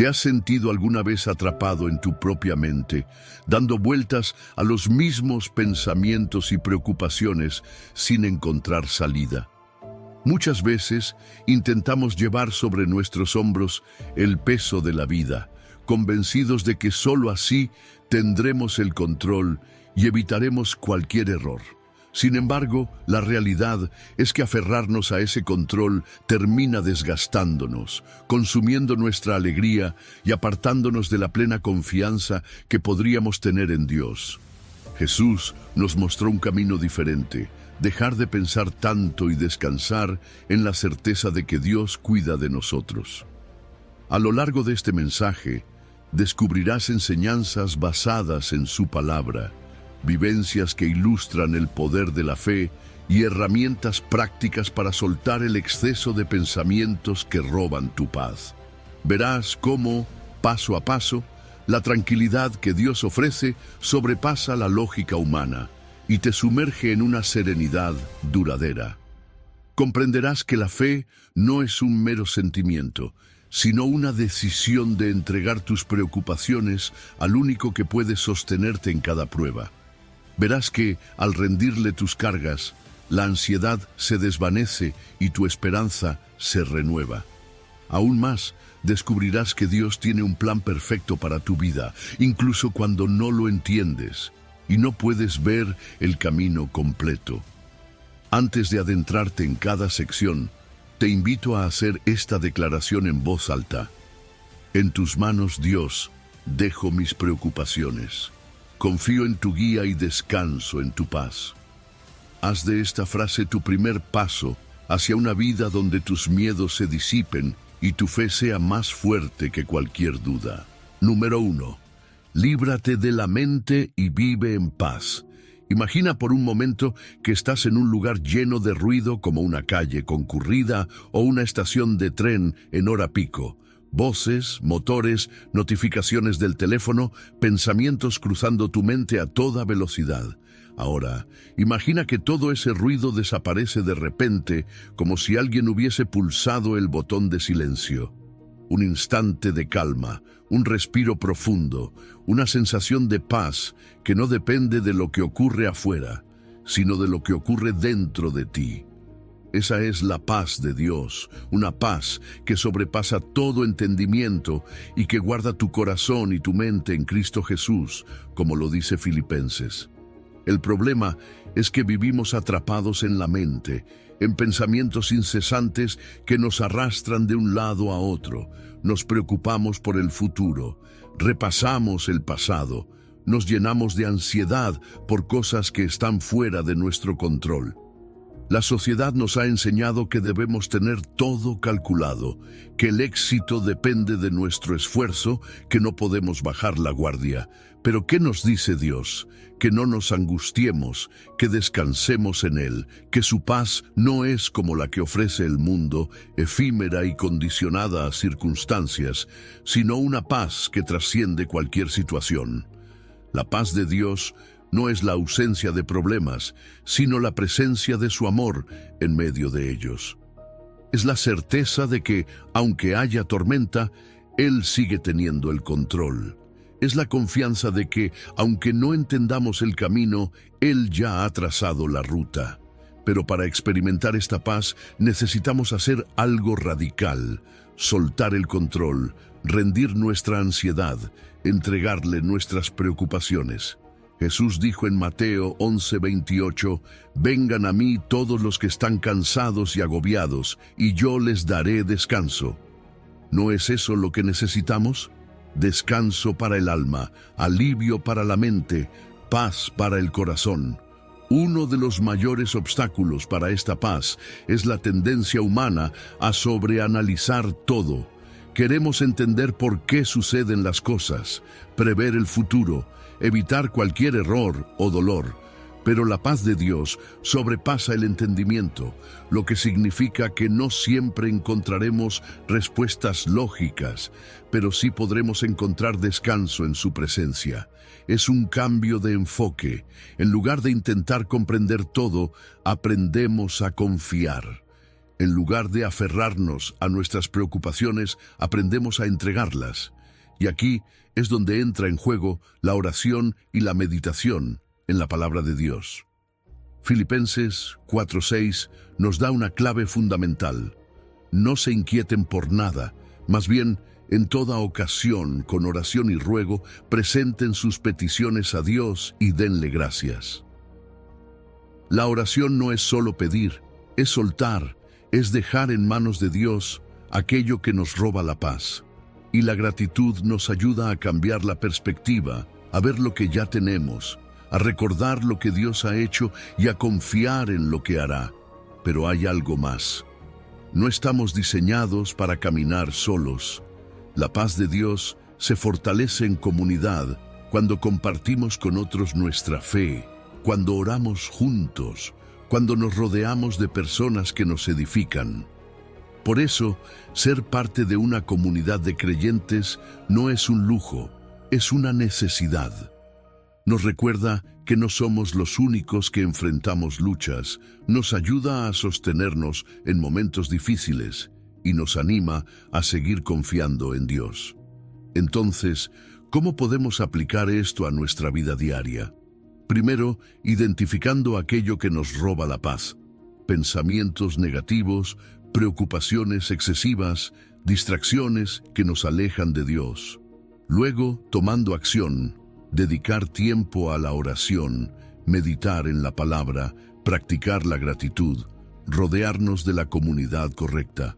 ¿Te has sentido alguna vez atrapado en tu propia mente, dando vueltas a los mismos pensamientos y preocupaciones sin encontrar salida? Muchas veces intentamos llevar sobre nuestros hombros el peso de la vida, convencidos de que sólo así tendremos el control y evitaremos cualquier error. Sin embargo, la realidad es que aferrarnos a ese control termina desgastándonos, consumiendo nuestra alegría y apartándonos de la plena confianza que podríamos tener en Dios. Jesús nos mostró un camino diferente: dejar de pensar tanto y descansar en la certeza de que Dios cuida de nosotros. A lo largo de este mensaje, descubrirás enseñanzas basadas en su palabra, vivencias que ilustran el poder de la fe y herramientas prácticas para soltar el exceso de pensamientos que roban tu paz. Verás cómo, paso a paso, la tranquilidad que Dios ofrece sobrepasa la lógica humana y te sumerge en una serenidad duradera. Comprenderás que la fe no es un mero sentimiento, sino una decisión de entregar tus preocupaciones al único que puede sostenerte en cada prueba. Verás que, al rendirle tus cargas, la ansiedad se desvanece y tu esperanza se renueva. Aún más, descubrirás que Dios tiene un plan perfecto para tu vida, incluso cuando no lo entiendes y no puedes ver el camino completo. Antes de adentrarte en cada sección, te invito a hacer esta declaración en voz alta. En tus manos, Dios, dejo mis preocupaciones. Confío en tu guía y descanso en tu paz. Haz de esta frase tu primer paso hacia una vida donde tus miedos se disipen y tu fe sea más fuerte que cualquier duda. Número 1. Líbrate de la mente y vive en paz. Imagina por un momento que estás en un lugar lleno de ruido, como una calle concurrida o una estación de tren en hora pico. Voces, motores, notificaciones del teléfono, pensamientos cruzando tu mente a toda velocidad. Ahora, imagina que todo ese ruido desaparece de repente, como si alguien hubiese pulsado el botón de silencio. Un instante de calma, un respiro profundo, una sensación de paz que no depende de lo que ocurre afuera, sino de lo que ocurre dentro de ti. Esa es la paz de Dios, una paz que sobrepasa todo entendimiento y que guarda tu corazón y tu mente en Cristo Jesús, como lo dice Filipenses. El problema es que vivimos atrapados en la mente, en pensamientos incesantes que nos arrastran de un lado a otro. Nos preocupamos por el futuro, repasamos el pasado, nos llenamos de ansiedad por cosas que están fuera de nuestro control. La sociedad nos ha enseñado que debemos tener todo calculado, que el éxito depende de nuestro esfuerzo, que no podemos bajar la guardia. Pero ¿qué nos dice Dios? Que no nos angustiemos, que descansemos en Él, que su paz no es como la que ofrece el mundo, efímera y condicionada a circunstancias, sino una paz que trasciende cualquier situación. La paz de Dios no es la ausencia de problemas, sino la presencia de su amor en medio de ellos. Es la certeza de que, aunque haya tormenta, Él sigue teniendo el control. Es la confianza de que, aunque no entendamos el camino, Él ya ha trazado la ruta. Pero para experimentar esta paz necesitamos hacer algo radical: soltar el control, rendir nuestra ansiedad, entregarle nuestras preocupaciones. Jesús dijo en Mateo 11:28, «Vengan a mí todos los que están cansados y agobiados, y yo les daré descanso». ¿No es eso lo que necesitamos? Descanso para el alma, alivio para la mente, paz para el corazón. Uno de los mayores obstáculos para esta paz es la tendencia humana a sobreanalizar todo. Queremos entender por qué suceden las cosas, prever el futuro, evitar cualquier error o dolor. Pero la paz de Dios sobrepasa el entendimiento, lo que significa que no siempre encontraremos respuestas lógicas, pero sí podremos encontrar descanso en su presencia. Es un cambio de enfoque. En lugar de intentar comprender todo, aprendemos a confiar. En lugar de aferrarnos a nuestras preocupaciones, aprendemos a entregarlas. Y aquí es donde entra en juego la oración y la meditación en la palabra de Dios. Filipenses 4:6 nos da una clave fundamental. No se inquieten por nada, más bien, en toda ocasión, con oración y ruego, presenten sus peticiones a Dios y denle gracias. La oración no es solo pedir, es soltar, es dejar en manos de Dios aquello que nos roba la paz. Y la gratitud nos ayuda a cambiar la perspectiva, a ver lo que ya tenemos, a recordar lo que Dios ha hecho y a confiar en lo que hará. Pero hay algo más. No estamos diseñados para caminar solos. La paz de Dios se fortalece en comunidad cuando compartimos con otros nuestra fe, cuando oramos juntos, cuando nos rodeamos de personas que nos edifican. Por eso, ser parte de una comunidad de creyentes no es un lujo, es una necesidad. Nos recuerda que no somos los únicos que enfrentamos luchas, nos ayuda a sostenernos en momentos difíciles y nos anima a seguir confiando en Dios. Entonces, ¿cómo podemos aplicar esto a nuestra vida diaria? Primero, identificando aquello que nos roba la paz. Pensamientos negativos, preocupaciones excesivas, distracciones que nos alejan de Dios. Luego, tomando acción, dedicar tiempo a la oración, meditar en la palabra, practicar la gratitud, rodearnos de la comunidad correcta.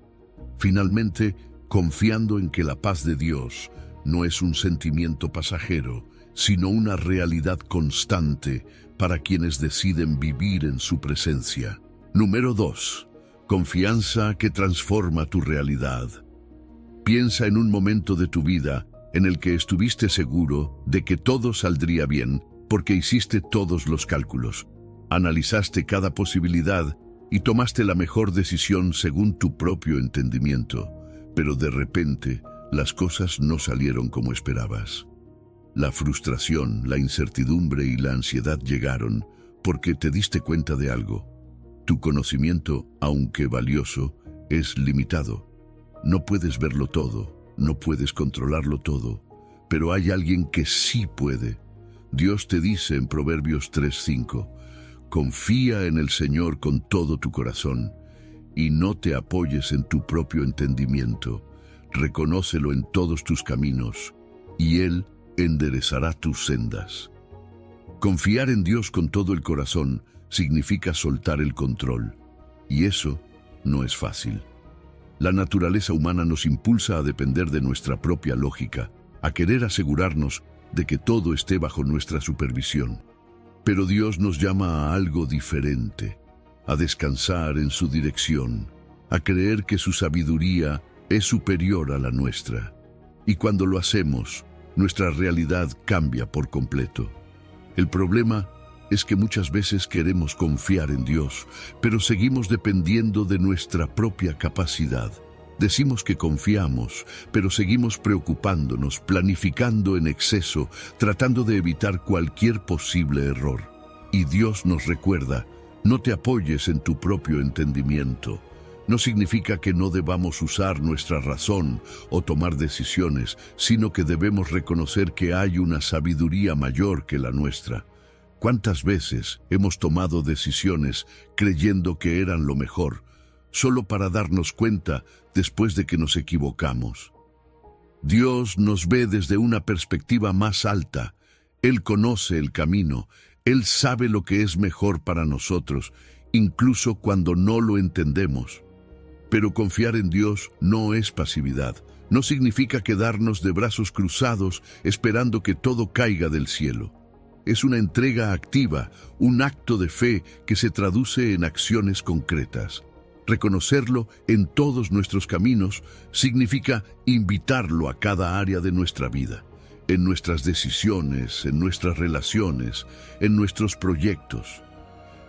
Finalmente, confiando en que la paz de Dios no es un sentimiento pasajero, sino una realidad constante para quienes deciden vivir en su presencia. Número 2. Confianza que transforma tu realidad. Piensa en un momento de tu vida en el que estuviste seguro de que todo saldría bien porque hiciste todos los cálculos. Analizaste cada posibilidad y tomaste la mejor decisión según tu propio entendimiento, pero de repente las cosas no salieron como esperabas. La frustración, la incertidumbre y la ansiedad llegaron porque te diste cuenta de algo. Tu conocimiento, aunque valioso, es limitado. No puedes verlo todo, no puedes controlarlo todo, pero hay alguien que sí puede. Dios te dice en Proverbios 3:5, confía en el Señor con todo tu corazón y no te apoyes en tu propio entendimiento. Reconócelo en todos tus caminos y Él enderezará tus sendas. Confiar en Dios con todo el corazón significa soltar el control, y eso no es fácil. La naturaleza humana nos impulsa a depender de nuestra propia lógica, a querer asegurarnos de que todo esté bajo nuestra supervisión. Pero Dios nos llama a algo diferente, a descansar en su dirección, a creer que su sabiduría es superior a la nuestra. Y cuando lo hacemos, nuestra realidad cambia por completo. El problema es que muchas veces queremos confiar en Dios, pero seguimos dependiendo de nuestra propia capacidad. Decimos que confiamos, pero seguimos preocupándonos, planificando en exceso, tratando de evitar cualquier posible error. Y Dios nos recuerda, no te apoyes en tu propio entendimiento. No significa que no debamos usar nuestra razón o tomar decisiones, sino que debemos reconocer que hay una sabiduría mayor que la nuestra. ¿Cuántas veces hemos tomado decisiones creyendo que eran lo mejor, solo para darnos cuenta después de que nos equivocamos? Dios nos ve desde una perspectiva más alta. Él conoce el camino, Él sabe lo que es mejor para nosotros, incluso cuando no lo entendemos. Pero confiar en Dios no es pasividad. No significa quedarnos de brazos cruzados esperando que todo caiga del cielo. Es una entrega activa, un acto de fe que se traduce en acciones concretas. Reconocerlo en todos nuestros caminos significa invitarlo a cada área de nuestra vida, en nuestras decisiones, en nuestras relaciones, en nuestros proyectos.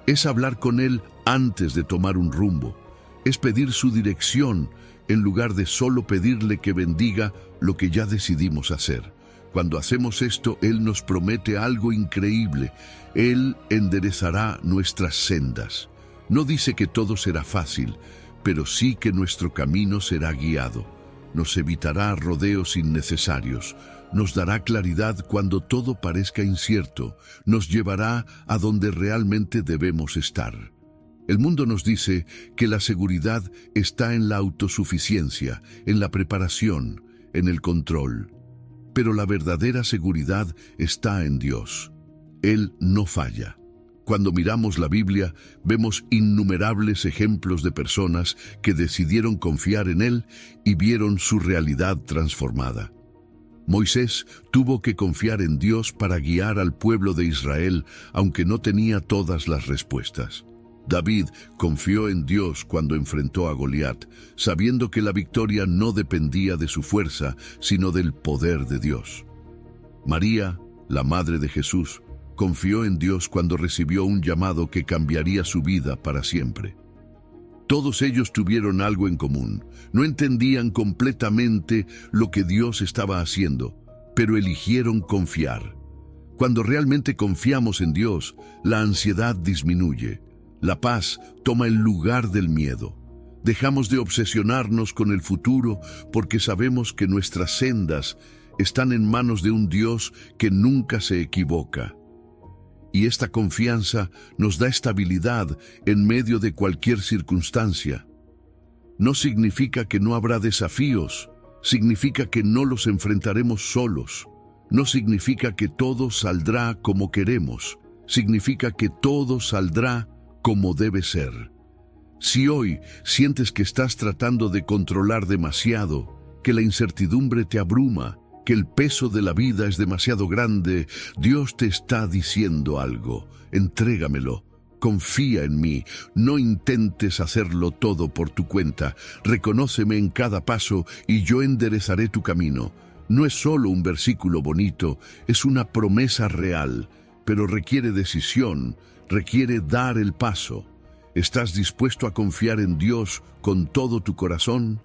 Es hablar con Él antes de tomar un rumbo. Es pedir su dirección en lugar de solo pedirle que bendiga lo que ya decidimos hacer. Cuando hacemos esto, Él nos promete algo increíble. Él enderezará nuestras sendas. No dice que todo será fácil, pero sí que nuestro camino será guiado. Nos evitará rodeos innecesarios, nos dará claridad cuando todo parezca incierto, nos llevará a donde realmente debemos estar. El mundo nos dice que la seguridad está en la autosuficiencia, en la preparación, en el control. Pero la verdadera seguridad está en Dios. Él no falla. Cuando miramos la Biblia, vemos innumerables ejemplos de personas que decidieron confiar en Él y vieron su realidad transformada. Moisés tuvo que confiar en Dios para guiar al pueblo de Israel, aunque no tenía todas las respuestas. David confió en Dios cuando enfrentó a Goliat, sabiendo que la victoria no dependía de su fuerza, sino del poder de Dios. María, la madre de Jesús, confió en Dios cuando recibió un llamado que cambiaría su vida para siempre. Todos ellos tuvieron algo en común. No entendían completamente lo que Dios estaba haciendo, pero eligieron confiar. Cuando realmente confiamos en Dios, la ansiedad disminuye. La paz toma el lugar del miedo. Dejamos de obsesionarnos con el futuro porque sabemos que nuestras sendas están en manos de un Dios que nunca se equivoca. Y esta confianza nos da estabilidad en medio de cualquier circunstancia. No significa que no habrá desafíos, significa que no los enfrentaremos solos. No significa que todo saldrá como queremos, significa que todo saldrá como debe ser. Si hoy sientes que estás tratando de controlar demasiado, que la incertidumbre te abruma, que el peso de la vida es demasiado grande, Dios te está diciendo algo. Entrégamelo. Confía en mí. No intentes hacerlo todo por tu cuenta. Reconóceme en cada paso y yo enderezaré tu camino. No es solo un versículo bonito, es una promesa real, pero requiere decisión, requiere dar el paso. ¿Estás dispuesto a confiar en Dios con todo tu corazón?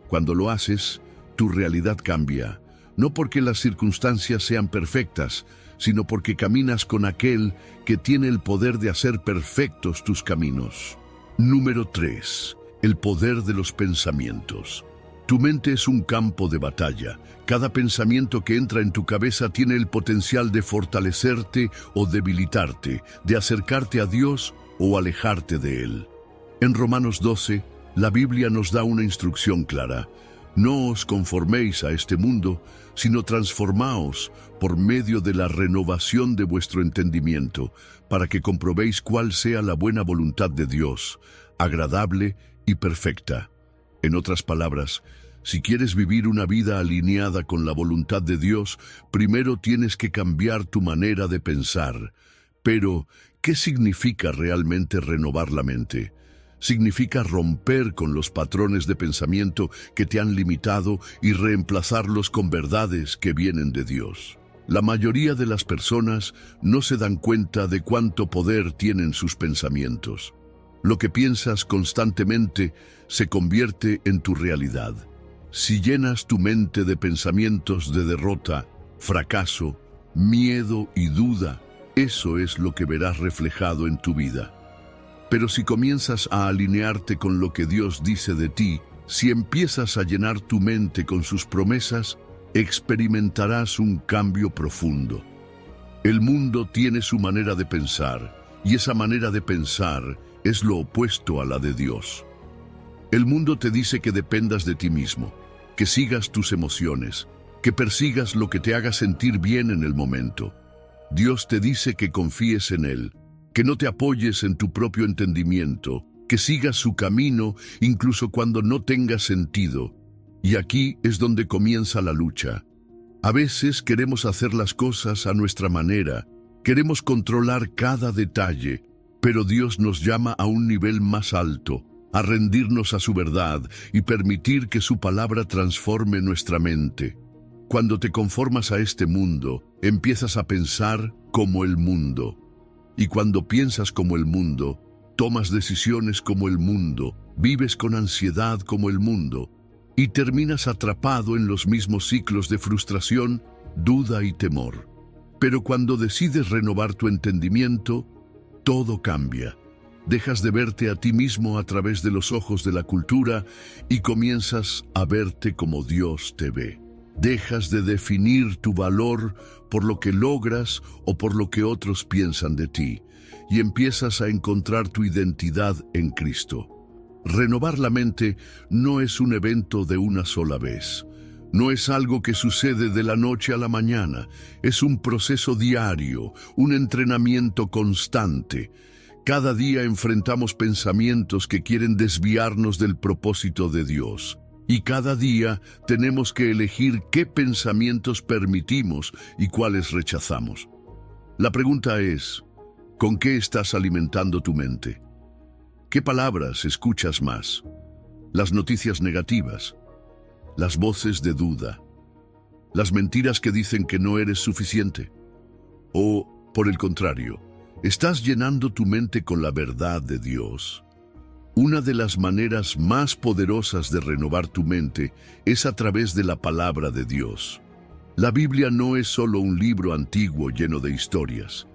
Cuando lo haces, tu realidad cambia. No porque las circunstancias sean perfectas, sino porque caminas con aquel que tiene el poder de hacer perfectos tus caminos. Número 3. El poder de los pensamientos. Tu mente es un campo de batalla. Cada pensamiento que entra en tu cabeza tiene el potencial de fortalecerte o debilitarte, de acercarte a Dios o alejarte de Él. En Romanos 12, la Biblia nos da una instrucción clara. No os conforméis a este mundo, sino transformaos por medio de la renovación de vuestro entendimiento, para que comprobéis cuál sea la buena voluntad de Dios, agradable y perfecta. En otras palabras, si quieres vivir una vida alineada con la voluntad de Dios, primero tienes que cambiar tu manera de pensar. Pero, ¿qué significa realmente renovar la mente? Significa romper con los patrones de pensamiento que te han limitado y reemplazarlos con verdades que vienen de Dios. La mayoría de las personas no se dan cuenta de cuánto poder tienen sus pensamientos. Lo que piensas constantemente se convierte en tu realidad. Si llenas tu mente de pensamientos de derrota, fracaso, miedo y duda, eso es lo que verás reflejado en tu vida. Pero si comienzas a alinearte con lo que Dios dice de ti, si empiezas a llenar tu mente con sus promesas, experimentarás un cambio profundo. El mundo tiene su manera de pensar, y esa manera de pensar es lo opuesto a la de Dios. El mundo te dice que dependas de ti mismo, que sigas tus emociones, que persigas lo que te haga sentir bien en el momento. Dios te dice que confíes en Él, que no te apoyes en tu propio entendimiento, que sigas su camino incluso cuando no tenga sentido. Y aquí es donde comienza la lucha. A veces queremos hacer las cosas a nuestra manera, queremos controlar cada detalle, pero Dios nos llama a un nivel más alto, a rendirnos a su verdad y permitir que su palabra transforme nuestra mente. Cuando te conformas a este mundo, empiezas a pensar como el mundo. Y cuando piensas como el mundo, tomas decisiones como el mundo, vives con ansiedad como el mundo, y terminas atrapado en los mismos ciclos de frustración, duda y temor. Pero cuando decides renovar tu entendimiento, todo cambia. Dejas de verte a ti mismo a través de los ojos de la cultura y comienzas a verte como Dios te ve. Dejas de definir tu valor por lo que logras o por lo que otros piensan de ti y empiezas a encontrar tu identidad en Cristo. Renovar la mente no es un evento de una sola vez. No es algo que sucede de la noche a la mañana. Es un proceso diario, un entrenamiento constante. Cada día enfrentamos pensamientos que quieren desviarnos del propósito de Dios. Y cada día tenemos que elegir qué pensamientos permitimos y cuáles rechazamos. La pregunta es, ¿con qué estás alimentando tu mente? ¿Qué palabras escuchas más? ¿Las noticias negativas? ¿Las voces de duda? ¿Las mentiras que dicen que no eres suficiente? ¿O, por el contrario, estás llenando tu mente con la verdad de Dios? Una de las maneras más poderosas de renovar tu mente es a través de la palabra de Dios. La Biblia no es solo un libro antiguo lleno de historias.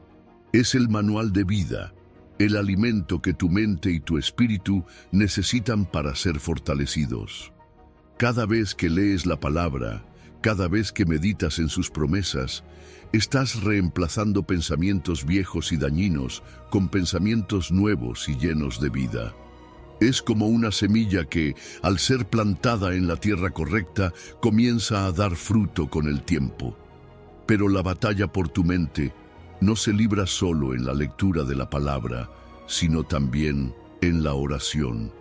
Es el manual de vida, el alimento que tu mente y tu espíritu necesitan para ser fortalecidos. Cada vez que lees la palabra, cada vez que meditas en sus promesas, estás reemplazando pensamientos viejos y dañinos con pensamientos nuevos y llenos de vida. Es como una semilla que, al ser plantada en la tierra correcta, comienza a dar fruto con el tiempo. Pero la batalla por tu mente no se libra solo en la lectura de la palabra, sino también en la oración.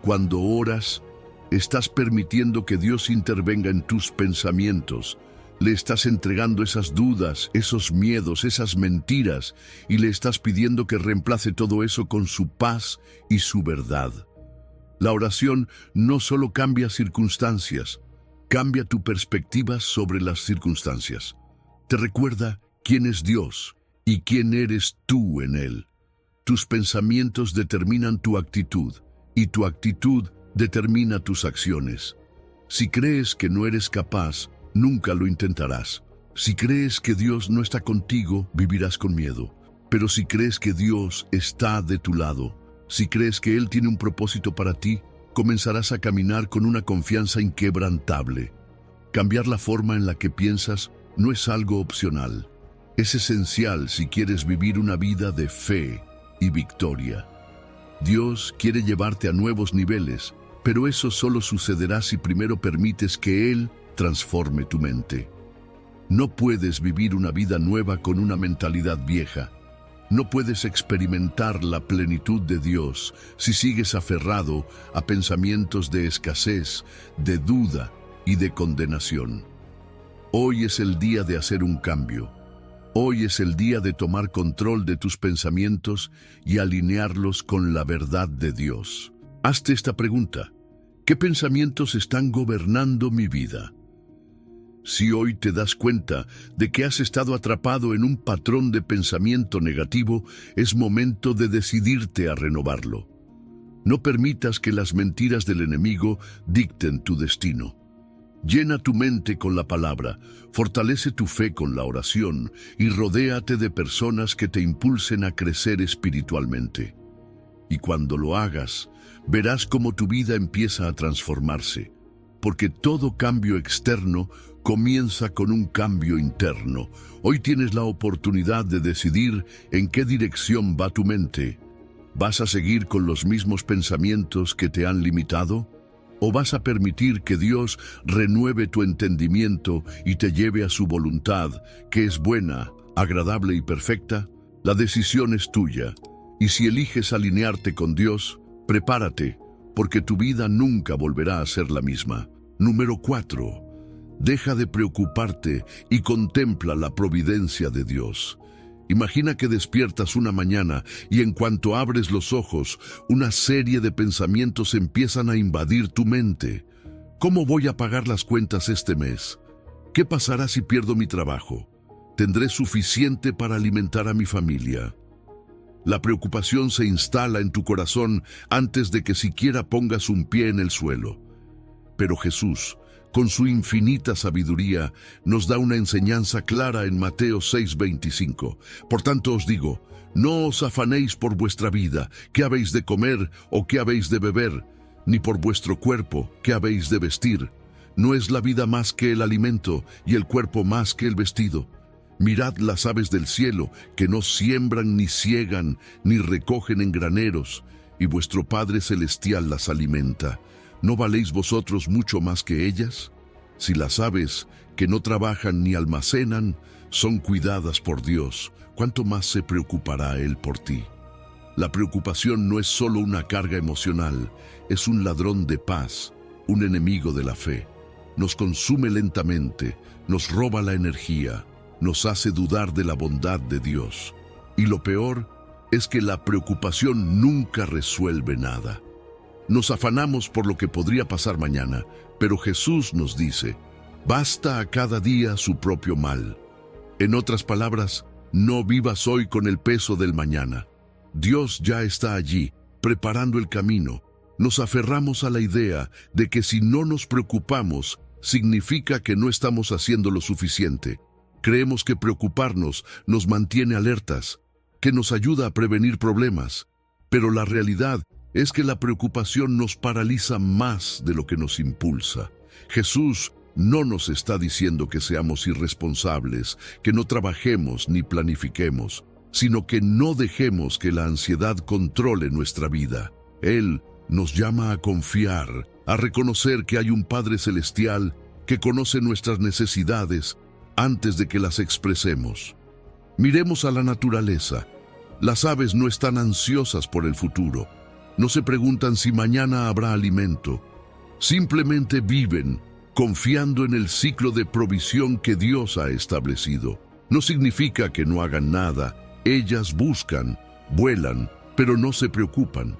Cuando oras, estás permitiendo que Dios intervenga en tus pensamientos. Le estás entregando esas dudas, esos miedos, esas mentiras, y le estás pidiendo que reemplace todo eso con su paz y su verdad. La oración no solo cambia circunstancias, cambia tu perspectiva sobre las circunstancias. Te recuerda quién es Dios y quién eres tú en Él. Tus pensamientos determinan tu actitud, y tu actitud determina tus acciones. Si crees que no eres capaz, nunca lo intentarás. Si crees que Dios no está contigo, vivirás con miedo. Pero si crees que Dios está de tu lado, si crees que Él tiene un propósito para ti, comenzarás a caminar con una confianza inquebrantable. Cambiar la forma en la que piensas no es algo opcional. Es esencial si quieres vivir una vida de fe y victoria. Dios quiere llevarte a nuevos niveles, pero eso solo sucederá si primero permites que Él transforme tu mente. No puedes vivir una vida nueva con una mentalidad vieja. No puedes experimentar la plenitud de Dios si sigues aferrado a pensamientos de escasez, de duda y de condenación. Hoy es el día de hacer un cambio. Hoy es el día de tomar control de tus pensamientos y alinearlos con la verdad de Dios. Hazte esta pregunta: ¿qué pensamientos están gobernando mi vida? Si hoy te das cuenta de que has estado atrapado en un patrón de pensamiento negativo, es momento de decidirte a renovarlo. No permitas que las mentiras del enemigo dicten tu destino. Llena tu mente con la palabra, fortalece tu fe con la oración y rodéate de personas que te impulsen a crecer espiritualmente. Y cuando lo hagas, verás cómo tu vida empieza a transformarse, porque todo cambio externo comienza con un cambio interno. Hoy tienes la oportunidad de decidir en qué dirección va tu mente. ¿Vas a seguir con los mismos pensamientos que te han limitado? ¿O vas a permitir que Dios renueve tu entendimiento y te lleve a su voluntad, que es buena, agradable y perfecta? La decisión es tuya, y si eliges alinearte con Dios, prepárate, porque tu vida nunca volverá a ser la misma. Número 4. Deja de preocuparte y contempla la providencia de Dios. Imagina que despiertas una mañana y en cuanto abres los ojos, una serie de pensamientos empiezan a invadir tu mente. ¿Cómo voy a pagar las cuentas este mes? ¿Qué pasará si pierdo mi trabajo? ¿Tendré suficiente para alimentar a mi familia? La preocupación se instala en tu corazón antes de que siquiera pongas un pie en el suelo. Pero Jesús, con su infinita sabiduría, nos da una enseñanza clara en Mateo 6:25. Por tanto os digo, No os afanéis por vuestra vida, qué habéis de comer o qué habéis de beber, ni por vuestro cuerpo, qué habéis de vestir. ¿No es la vida más que el alimento y el cuerpo más que el vestido? Mirad las aves del cielo, que no siembran ni siegan, ni recogen en graneros, y vuestro Padre Celestial las alimenta. ¿No valéis vosotros mucho más que ellas? Si las aves, que no trabajan ni almacenan, son cuidadas por Dios, ¿cuánto más se preocupará Él por ti? La preocupación no es solo una carga emocional, es un ladrón de paz, un enemigo de la fe. Nos consume lentamente, nos roba la energía, nos hace dudar de la bondad de Dios. Y lo peor es que la preocupación nunca resuelve nada. Nos afanamos por lo que podría pasar mañana, pero Jesús nos dice, basta a cada día su propio mal. En otras palabras, no vivas hoy con el peso del mañana. Dios ya está allí, preparando el camino. Nos aferramos a la idea de que si no nos preocupamos, significa que no estamos haciendo lo suficiente. Creemos que preocuparnos nos mantiene alertas, que nos ayuda a prevenir problemas. Pero la realidad es que la preocupación nos paraliza más de lo que nos impulsa. Jesús no nos está diciendo que seamos irresponsables, que no trabajemos ni planifiquemos, sino que no dejemos que la ansiedad controle nuestra vida. Él nos llama a confiar, a reconocer que hay un Padre Celestial que conoce nuestras necesidades antes de que las expresemos. Miremos a la naturaleza. Las aves no están ansiosas por el futuro. No se preguntan si mañana habrá alimento. Simplemente viven, confiando en el ciclo de provisión que Dios ha establecido. No significa que no hagan nada. Ellas buscan, vuelan, pero no se preocupan.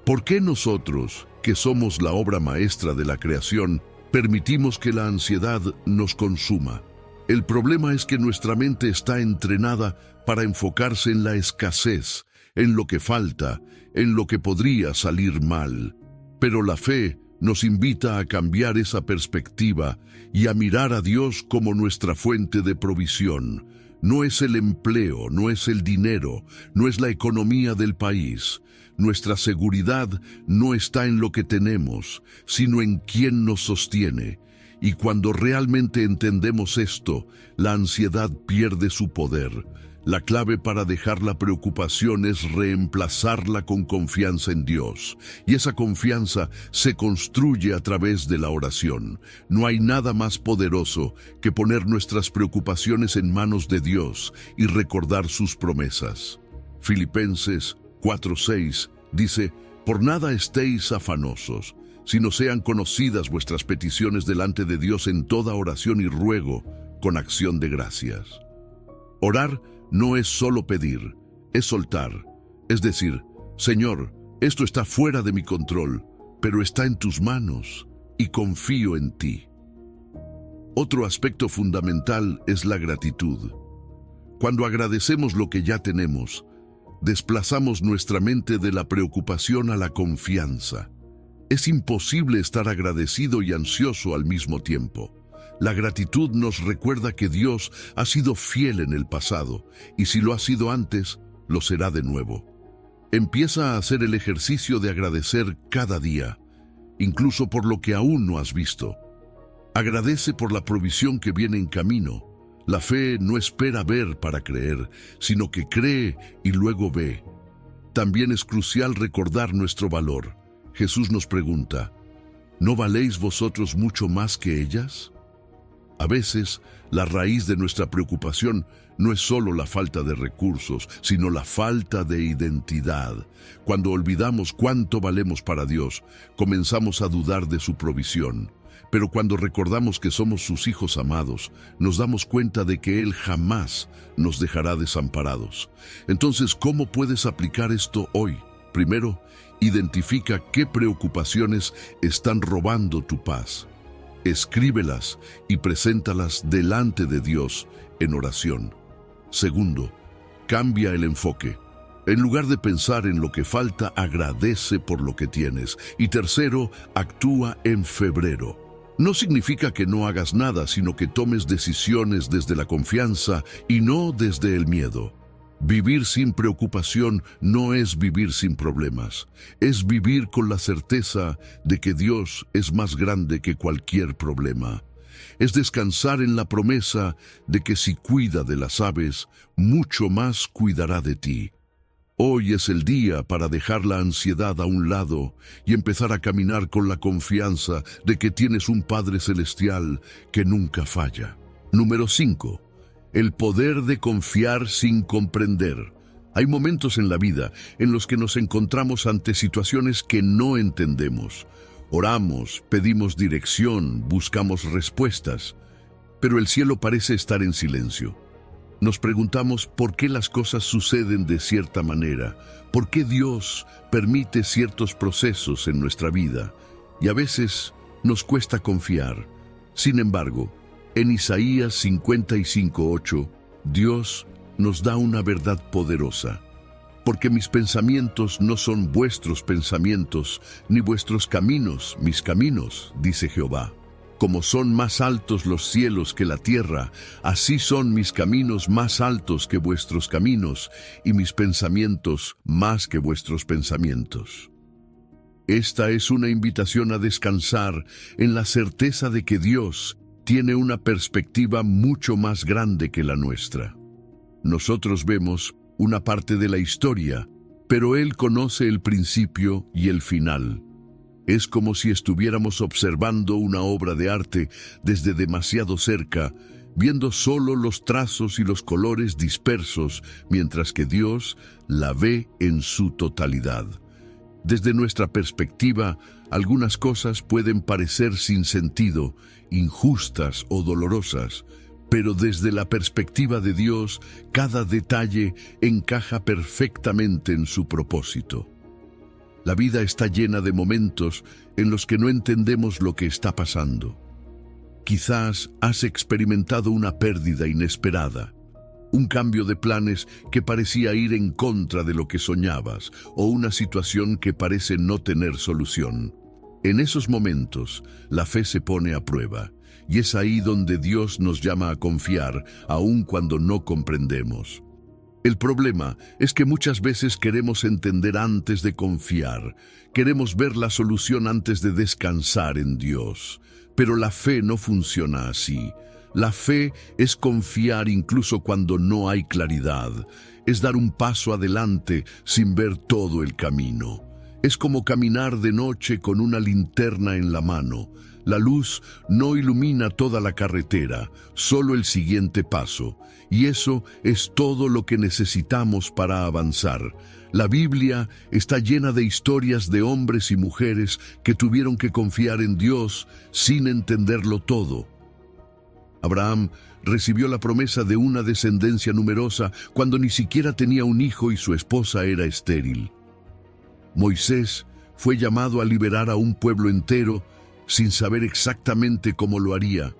¿Por qué nosotros, que somos la obra maestra de la creación, permitimos que la ansiedad nos consuma? El problema es que nuestra mente está entrenada para enfocarse en la escasez, en lo que falta, en lo que podría salir mal. Pero la fe nos invita a cambiar esa perspectiva y a mirar a Dios como nuestra fuente de provisión. No es el empleo, no es el dinero, no es la economía del país. Nuestra seguridad no está en lo que tenemos, sino en quién nos sostiene. Y cuando realmente entendemos esto, la ansiedad pierde su poder. La clave para dejar la preocupación es reemplazarla con confianza en Dios. Y esa confianza se construye a través de la oración. No hay nada más poderoso que poner nuestras preocupaciones en manos de Dios y recordar sus promesas. Filipenses 4:6 dice, por nada estéis afanosos, sino sean conocidas vuestras peticiones delante de Dios en toda oración y ruego, con acción de gracias. Orar no es solo pedir, es soltar. Es decir, Señor, esto está fuera de mi control, pero está en tus manos y confío en ti. Otro aspecto fundamental es la gratitud. Cuando agradecemos lo que ya tenemos, desplazamos nuestra mente de la preocupación a la confianza. Es imposible estar agradecido y ansioso al mismo tiempo. La gratitud nos recuerda que Dios ha sido fiel en el pasado, y si lo ha sido antes, lo será de nuevo. Empieza a hacer el ejercicio de agradecer cada día, incluso por lo que aún no has visto. Agradece por la provisión que viene en camino. La fe no espera ver para creer, sino que cree y luego ve. También es crucial recordar nuestro valor. Jesús nos pregunta, ¿no valéis vosotros mucho más que ellas? A veces, la raíz de nuestra preocupación no es solo la falta de recursos, sino la falta de identidad. Cuando olvidamos cuánto valemos para Dios, comenzamos a dudar de su provisión. Pero cuando recordamos que somos sus hijos amados, nos damos cuenta de que Él jamás nos dejará desamparados. Entonces, ¿cómo puedes aplicar esto hoy? Primero, identifica qué preocupaciones están robando tu paz. Escríbelas y preséntalas delante de Dios en oración. Segundo, cambia el enfoque. En lugar de pensar en lo que falta, agradece por lo que tienes. Y tercero, actúa en febrero. No significa que no hagas nada, sino que tomes decisiones desde la confianza y no desde el miedo. Vivir sin preocupación no es vivir sin problemas, es vivir con la certeza de que Dios es más grande que cualquier problema. Es descansar en la promesa de que si cuida de las aves, mucho más cuidará de ti. Hoy es el día para dejar la ansiedad a un lado y empezar a caminar con la confianza de que tienes un Padre Celestial que nunca falla. Número 5. El poder de confiar sin comprender. Hay momentos en la vida en los que nos encontramos ante situaciones que no entendemos. Oramos, pedimos dirección, buscamos respuestas, pero el cielo parece estar en silencio. Nos preguntamos por qué las cosas suceden de cierta manera, por qué Dios permite ciertos procesos en nuestra vida, y a veces nos cuesta confiar. Sin embargo, en Isaías 55:8, Dios nos da una verdad poderosa. Porque mis pensamientos no son vuestros pensamientos, ni vuestros caminos mis caminos, dice Jehová. Como son más altos los cielos que la tierra, así son mis caminos más altos que vuestros caminos, y mis pensamientos más que vuestros pensamientos. Esta es una invitación a descansar en la certeza de que Dios tiene una perspectiva mucho más grande que la nuestra. Nosotros vemos una parte de la historia, pero Él conoce el principio y el final. Es como si estuviéramos observando una obra de arte desde demasiado cerca, viendo solo los trazos y los colores dispersos, mientras que Dios la ve en su totalidad. Desde nuestra perspectiva, algunas cosas pueden parecer sin sentido, injustas o dolorosas, pero desde la perspectiva de Dios, cada detalle encaja perfectamente en su propósito. La vida está llena de momentos en los que no entendemos lo que está pasando. Quizás has experimentado una pérdida inesperada, un cambio de planes que parecía ir en contra de lo que soñabas, o una situación que parece no tener solución. En esos momentos, la fe se pone a prueba, y es ahí donde Dios nos llama a confiar, aun cuando no comprendemos. El problema es que muchas veces queremos entender antes de confiar, queremos ver la solución antes de descansar en Dios, pero la fe no funciona así. La fe es confiar incluso cuando no hay claridad, es dar un paso adelante sin ver todo el camino. Es como caminar de noche con una linterna en la mano. La luz no ilumina toda la carretera, solo el siguiente paso, y eso es todo lo que necesitamos para avanzar. La Biblia está llena de historias de hombres y mujeres que tuvieron que confiar en Dios sin entenderlo todo. Abraham recibió la promesa de una descendencia numerosa cuando ni siquiera tenía un hijo y su esposa era estéril. Moisés fue llamado a liberar a un pueblo entero sin saber exactamente cómo lo haría.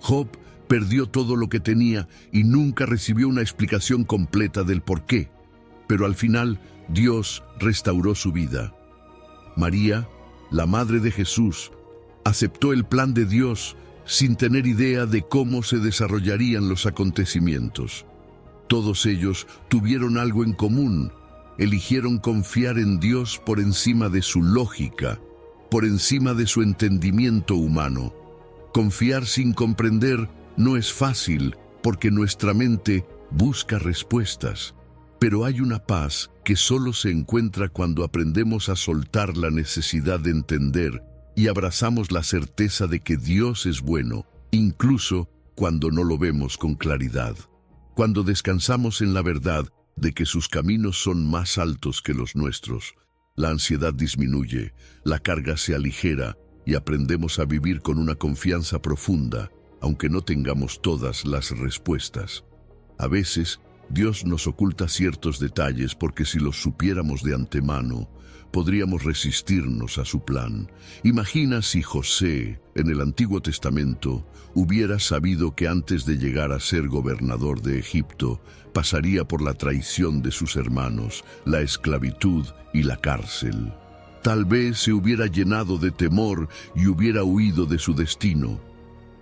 Job perdió todo lo que tenía y nunca recibió una explicación completa del porqué, pero al final Dios restauró su vida. María, la madre de Jesús, aceptó el plan de Dios sin tener idea de cómo se desarrollarían los acontecimientos. Todos ellos tuvieron algo en común: eligieron confiar en Dios por encima de su lógica, por encima de su entendimiento humano. Confiar sin comprender no es fácil porque nuestra mente busca respuestas, pero hay una paz que solo se encuentra cuando aprendemos a soltar la necesidad de entender y abrazamos la certeza de que Dios es bueno, incluso cuando no lo vemos con claridad. Cuando descansamos en la verdad de que sus caminos son más altos que los nuestros, la ansiedad disminuye, la carga se aligera y aprendemos a vivir con una confianza profunda, aunque no tengamos todas las respuestas. A veces, Dios nos oculta ciertos detalles porque si los supiéramos de antemano, podríamos resistirnos a su plan. Imagina si José, en el Antiguo Testamento, hubiera sabido que antes de llegar a ser gobernador de Egipto, pasaría por la traición de sus hermanos, la esclavitud y la cárcel. Tal vez se hubiera llenado de temor y hubiera huido de su destino.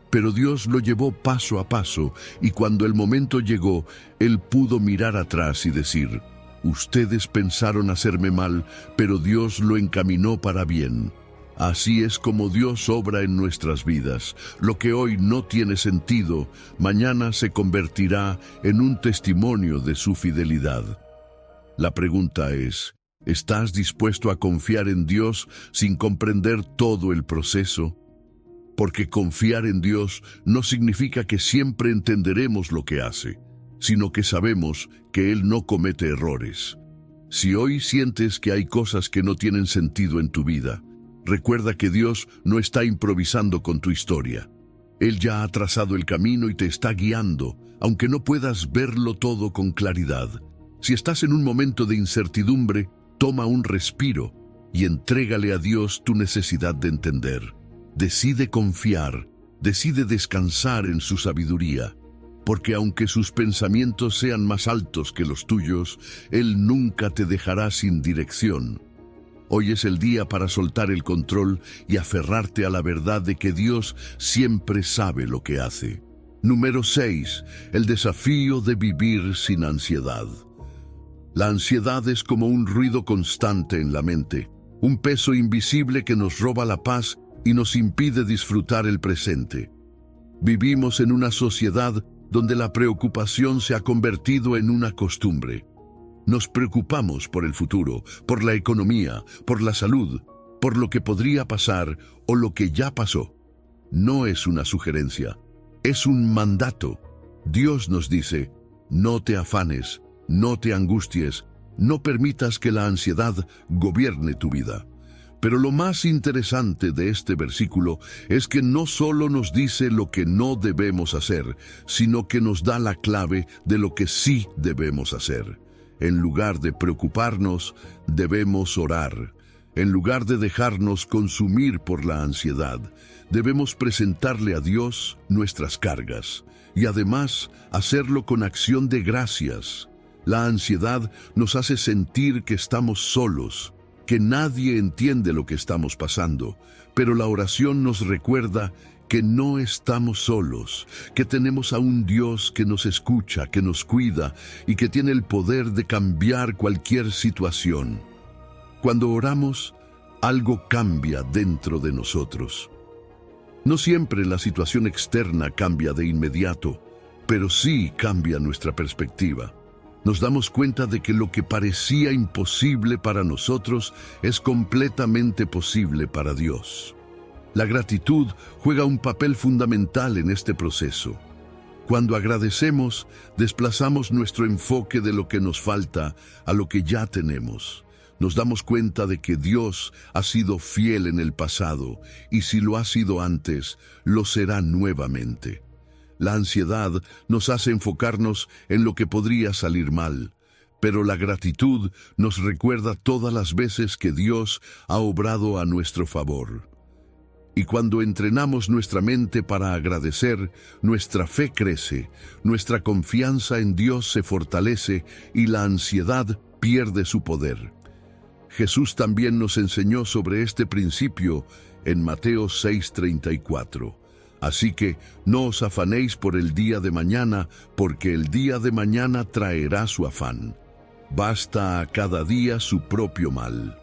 Pero Dios lo llevó paso a paso, y cuando el momento llegó, Él pudo mirar atrás y decir: ustedes pensaron hacerme mal, pero Dios lo encaminó para bien. Así es como Dios obra en nuestras vidas. Lo que hoy no tiene sentido, mañana se convertirá en un testimonio de su fidelidad. La pregunta es: ¿estás dispuesto a confiar en Dios sin comprender todo el proceso? Porque confiar en Dios no significa que siempre entenderemos lo que hace, sino que sabemos que Él no comete errores. Si hoy sientes que hay cosas que no tienen sentido en tu vida, recuerda que Dios no está improvisando con tu historia. Él ya ha trazado el camino y te está guiando, aunque no puedas verlo todo con claridad. Si estás en un momento de incertidumbre, toma un respiro y entrégale a Dios tu necesidad de entender. Decide confiar, decide descansar en su sabiduría, porque aunque sus pensamientos sean más altos que los tuyos, Él nunca te dejará sin dirección. Hoy es el día para soltar el control y aferrarte a la verdad de que Dios siempre sabe lo que hace. Número 6. El desafío de vivir sin ansiedad. La ansiedad es como un ruido constante en la mente, un peso invisible que nos roba la paz y nos impide disfrutar el presente. Vivimos en una sociedad donde la preocupación se ha convertido en una costumbre. Nos preocupamos por el futuro, por la economía, por la salud, por lo que podría pasar o lo que ya pasó. No es una sugerencia, es un mandato. Dios nos dice: no te afanes, no te angusties, no permitas que la ansiedad gobierne tu vida. Pero lo más interesante de este versículo es que no solo nos dice lo que no debemos hacer, sino que nos da la clave de lo que sí debemos hacer. En lugar de preocuparnos, debemos orar. En lugar de dejarnos consumir por la ansiedad, debemos presentarle a Dios nuestras cargas y además hacerlo con acción de gracias. La ansiedad nos hace sentir que estamos solos, que nadie entiende lo que estamos pasando, pero la oración nos recuerda que no estamos solos, que tenemos a un Dios que nos escucha, que nos cuida y que tiene el poder de cambiar cualquier situación. Cuando oramos, algo cambia dentro de nosotros. No siempre la situación externa cambia de inmediato, pero sí cambia nuestra perspectiva. Nos damos cuenta de que lo que parecía imposible para nosotros es completamente posible para Dios. La gratitud juega un papel fundamental en este proceso. Cuando agradecemos, desplazamos nuestro enfoque de lo que nos falta a lo que ya tenemos. Nos damos cuenta de que Dios ha sido fiel en el pasado y si lo ha sido antes, lo será nuevamente. La ansiedad nos hace enfocarnos en lo que podría salir mal, pero la gratitud nos recuerda todas las veces que Dios ha obrado a nuestro favor. Y cuando entrenamos nuestra mente para agradecer, nuestra fe crece, nuestra confianza en Dios se fortalece y la ansiedad pierde su poder. Jesús también nos enseñó sobre este principio en Mateo 6:34. Así que no os afanéis por el día de mañana, porque el día de mañana traerá su afán. Basta a cada día su propio mal.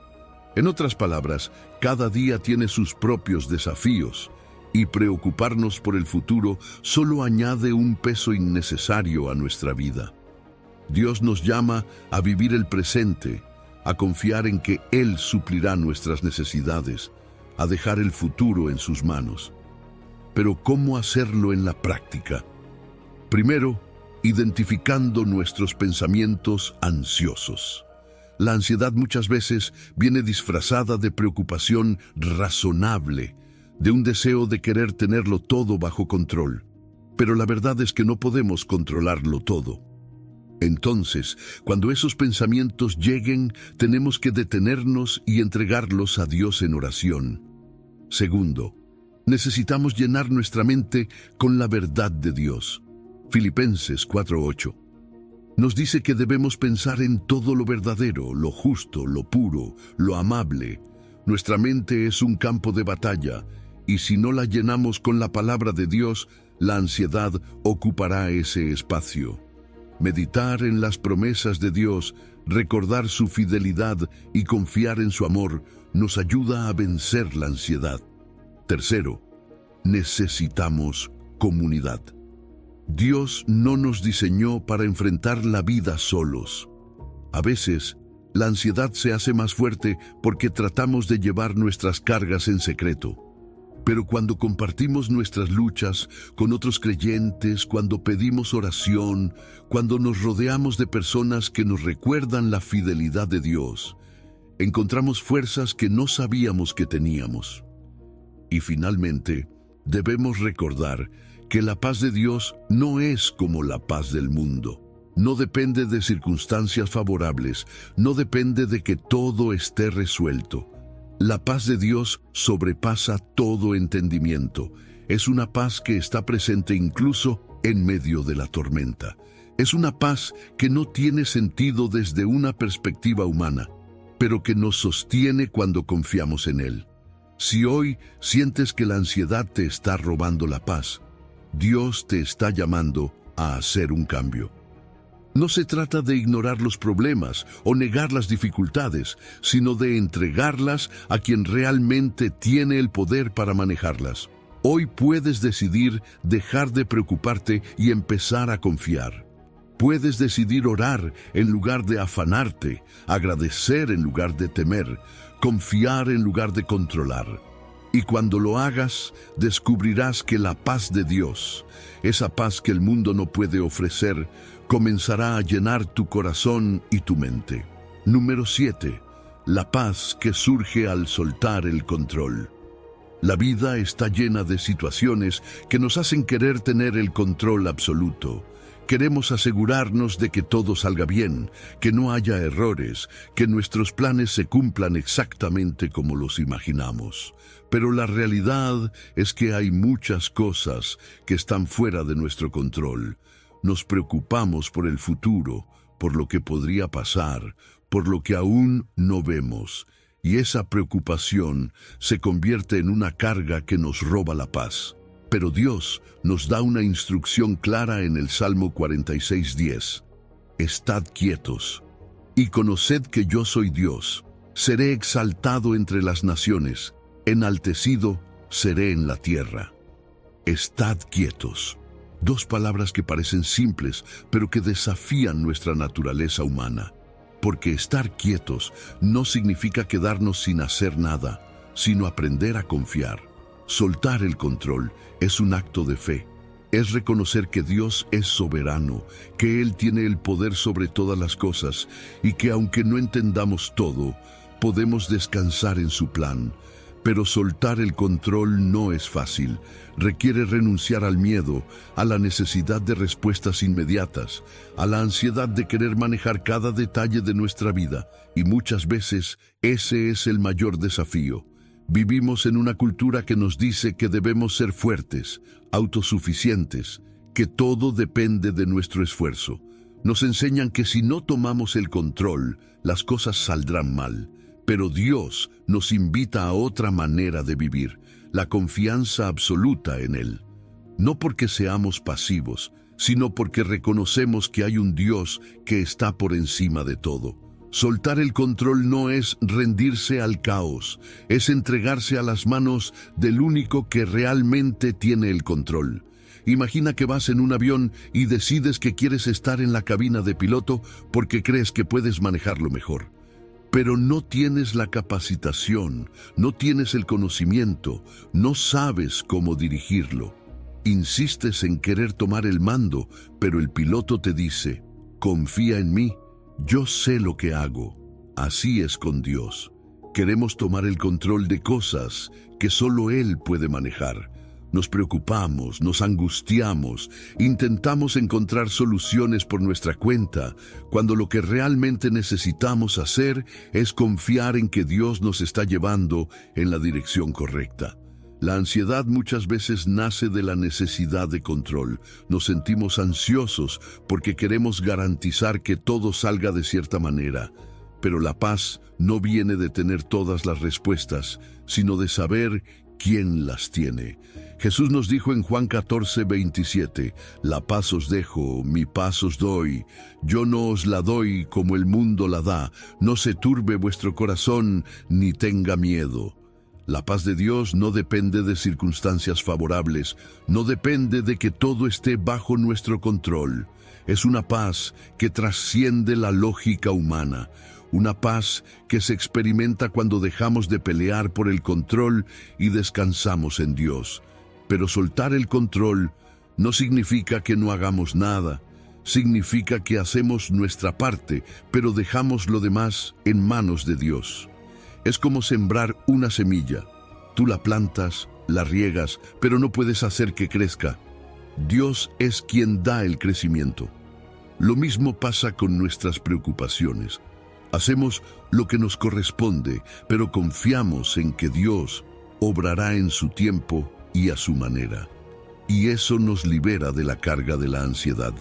En otras palabras, cada día tiene sus propios desafíos, y preocuparnos por el futuro solo añade un peso innecesario a nuestra vida. Dios nos llama a vivir el presente, a confiar en que Él suplirá nuestras necesidades, a dejar el futuro en sus manos. Pero ¿cómo hacerlo en la práctica? Primero, identificando nuestros pensamientos ansiosos. La ansiedad muchas veces viene disfrazada de preocupación razonable, de un deseo de querer tenerlo todo bajo control. Pero la verdad es que no podemos controlarlo todo. Entonces, cuando esos pensamientos lleguen, tenemos que detenernos y entregarlos a Dios en oración. Segundo, necesitamos llenar nuestra mente con la verdad de Dios. Filipenses 4:8 nos dice que debemos pensar en todo lo verdadero, lo justo, lo puro, lo amable. Nuestra mente es un campo de batalla y si no la llenamos con la palabra de Dios, la ansiedad ocupará ese espacio. Meditar en las promesas de Dios, recordar su fidelidad y confiar en su amor nos ayuda a vencer la ansiedad. Tercero, necesitamos comunidad. Dios no nos diseñó para enfrentar la vida solos. A veces, la ansiedad se hace más fuerte porque tratamos de llevar nuestras cargas en secreto. Pero cuando compartimos nuestras luchas con otros creyentes, cuando pedimos oración, cuando nos rodeamos de personas que nos recuerdan la fidelidad de Dios, encontramos fuerzas que no sabíamos que teníamos. Y finalmente, debemos recordar que la paz de Dios no es como la paz del mundo. No depende de circunstancias favorables, no depende de que todo esté resuelto. La paz de Dios sobrepasa todo entendimiento. Es una paz que está presente incluso en medio de la tormenta. Es una paz que no tiene sentido desde una perspectiva humana, pero que nos sostiene cuando confiamos en Él. Si hoy sientes que la ansiedad te está robando la paz, Dios te está llamando a hacer un cambio. No se trata de ignorar los problemas o negar las dificultades, sino de entregarlas a quien realmente tiene el poder para manejarlas. Hoy puedes decidir dejar de preocuparte y empezar a confiar. Puedes decidir orar en lugar de afanarte, agradecer en lugar de temer, confiar en lugar de controlar. Y cuando lo hagas, descubrirás que la paz de Dios, esa paz que el mundo no puede ofrecer, comenzará a llenar tu corazón y tu mente. Número 7. La paz que surge al soltar el control. La vida está llena de situaciones que nos hacen querer tener el control absoluto. Queremos asegurarnos de que todo salga bien, que no haya errores, que nuestros planes se cumplan exactamente como los imaginamos. Pero la realidad es que hay muchas cosas que están fuera de nuestro control. Nos preocupamos por el futuro, por lo que podría pasar, por lo que aún no vemos. Y esa preocupación se convierte en una carga que nos roba la paz. Pero Dios nos da una instrucción clara en el Salmo 46:10. Estad quietos y conoced que yo soy Dios. Seré exaltado entre las naciones, enaltecido seré en la tierra. Estad quietos. Dos palabras que parecen simples, pero que desafían nuestra naturaleza humana. Porque estar quietos no significa quedarnos sin hacer nada, sino aprender a confiar. Soltar el control es un acto de fe. Es reconocer que Dios es soberano, que Él tiene el poder sobre todas las cosas y que aunque no entendamos todo, podemos descansar en su plan. Pero soltar el control no es fácil. Requiere renunciar al miedo, a la necesidad de respuestas inmediatas, a la ansiedad de querer manejar cada detalle de nuestra vida. Y muchas veces ese es el mayor desafío. Vivimos en una cultura que nos dice que debemos ser fuertes, autosuficientes, que todo depende de nuestro esfuerzo. Nos enseñan que si no tomamos el control, las cosas saldrán mal. Pero Dios nos invita a otra manera de vivir, la confianza absoluta en Él. No porque seamos pasivos, sino porque reconocemos que hay un Dios que está por encima de todo. Soltar el control no es rendirse al caos, es entregarse a las manos del único que realmente tiene el control. Imagina que vas en un avión y decides que quieres estar en la cabina de piloto porque crees que puedes manejarlo mejor. Pero no tienes la capacitación, no tienes el conocimiento, no sabes cómo dirigirlo. Insistes en querer tomar el mando, pero el piloto te dice, confía en mí, yo sé lo que hago. Así es con Dios. Queremos tomar el control de cosas que solo Él puede manejar. Nos preocupamos, nos angustiamos, intentamos encontrar soluciones por nuestra cuenta, cuando lo que realmente necesitamos hacer es confiar en que Dios nos está llevando en la dirección correcta. La ansiedad muchas veces nace de la necesidad de control. Nos sentimos ansiosos porque queremos garantizar que todo salga de cierta manera. Pero la paz no viene de tener todas las respuestas, sino de saber ¿quién las tiene? Jesús nos dijo en Juan 14:27, la paz os dejo, mi paz os doy. Yo no os la doy como el mundo la da. No se turbe vuestro corazón, ni tenga miedo. La paz de Dios no depende de circunstancias favorables, no depende de que todo esté bajo nuestro control. Es una paz que trasciende la lógica humana. Una paz que se experimenta cuando dejamos de pelear por el control y descansamos en Dios. Pero soltar el control no significa que no hagamos nada. Significa que hacemos nuestra parte, pero dejamos lo demás en manos de Dios. Es como sembrar una semilla. Tú la plantas, la riegas, pero no puedes hacer que crezca. Dios es quien da el crecimiento. Lo mismo pasa con nuestras preocupaciones. Hacemos lo que nos corresponde, pero confiamos en que Dios obrará en su tiempo y a su manera. Y eso nos libera de la carga de la ansiedad.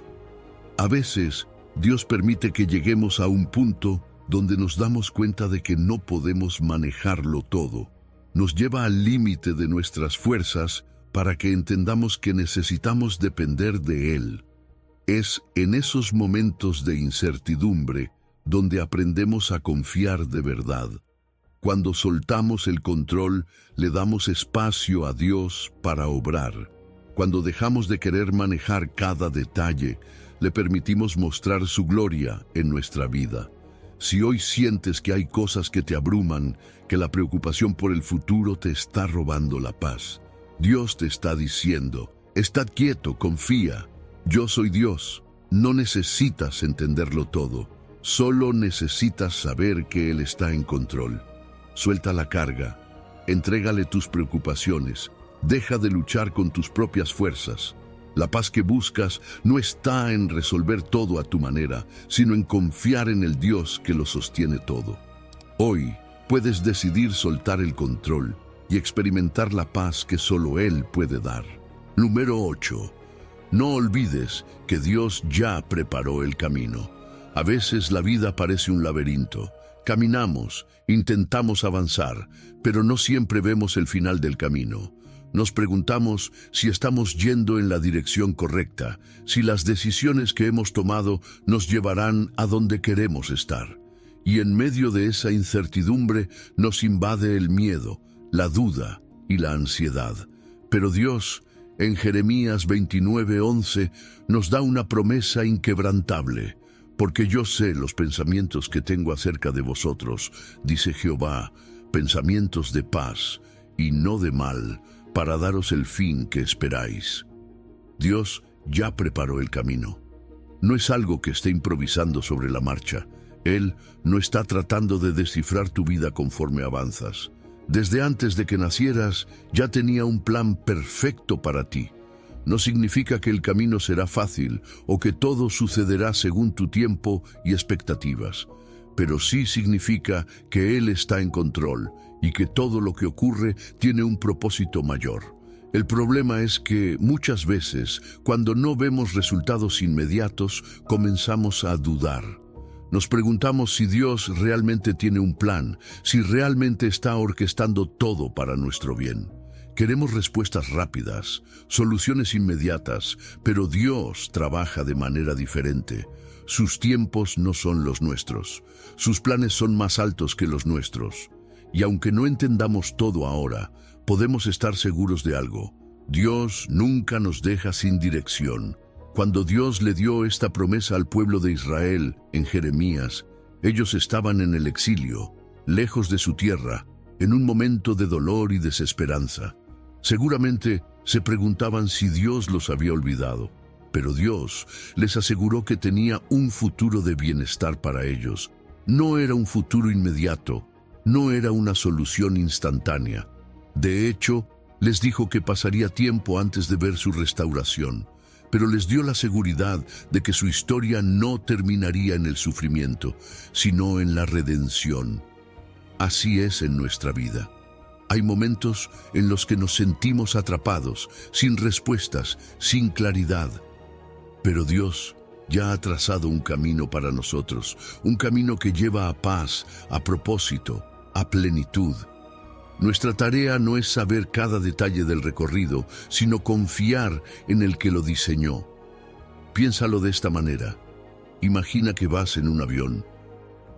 A veces, Dios permite que lleguemos a un punto donde nos damos cuenta de que no podemos manejarlo todo. Nos lleva al límite de nuestras fuerzas para que entendamos que necesitamos depender de Él. Es en esos momentos de incertidumbre donde aprendemos a confiar de verdad. Cuando soltamos el control, le damos espacio a Dios para obrar. Cuando dejamos de querer manejar cada detalle, le permitimos mostrar su gloria en nuestra vida. Si hoy sientes que hay cosas que te abruman, que la preocupación por el futuro te está robando la paz, Dios te está diciendo, estad quieto, confía. Yo soy Dios. No necesitas entenderlo todo. Solo necesitas saber que Él está en control. Suelta la carga, entrégale tus preocupaciones, deja de luchar con tus propias fuerzas. La paz que buscas no está en resolver todo a tu manera, sino en confiar en el Dios que lo sostiene todo. Hoy puedes decidir soltar el control y experimentar la paz que solo Él puede dar. Número 8. No olvides que Dios ya preparó el camino. A veces la vida parece un laberinto. Caminamos, intentamos avanzar, pero no siempre vemos el final del camino. Nos preguntamos si estamos yendo en la dirección correcta, si las decisiones que hemos tomado nos llevarán a donde queremos estar. Y en medio de esa incertidumbre nos invade el miedo, la duda y la ansiedad. Pero Dios, en Jeremías 29:11, nos da una promesa inquebrantable. Porque yo sé los pensamientos que tengo acerca de vosotros, dice Jehová, pensamientos de paz y no de mal, para daros el fin que esperáis. Dios ya preparó el camino. No es algo que esté improvisando sobre la marcha. Él no está tratando de descifrar tu vida conforme avanzas. Desde antes de que nacieras, ya tenía un plan perfecto para ti. No significa que el camino será fácil o que todo sucederá según tu tiempo y expectativas, pero sí significa que Él está en control y que todo lo que ocurre tiene un propósito mayor. El problema es que muchas veces, cuando no vemos resultados inmediatos, comenzamos a dudar. Nos preguntamos si Dios realmente tiene un plan, si realmente está orquestando todo para nuestro bien. Queremos respuestas rápidas, soluciones inmediatas, pero Dios trabaja de manera diferente. Sus tiempos no son los nuestros. Sus planes son más altos que los nuestros. Y aunque no entendamos todo ahora, podemos estar seguros de algo. Dios nunca nos deja sin dirección. Cuando Dios le dio esta promesa al pueblo de Israel en Jeremías, ellos estaban en el exilio, lejos de su tierra, en un momento de dolor y desesperanza. Seguramente se preguntaban si Dios los había olvidado, pero Dios les aseguró que tenía un futuro de bienestar para ellos. No era un futuro inmediato, no era una solución instantánea. De hecho, les dijo que pasaría tiempo antes de ver su restauración, pero les dio la seguridad de que su historia no terminaría en el sufrimiento, sino en la redención. Así es en nuestra vida. Hay momentos en los que nos sentimos atrapados, sin respuestas, sin claridad. Pero Dios ya ha trazado un camino para nosotros, un camino que lleva a paz, a propósito, a plenitud. Nuestra tarea no es saber cada detalle del recorrido, sino confiar en el que lo diseñó. Piénsalo de esta manera. Imagina que vas en un avión.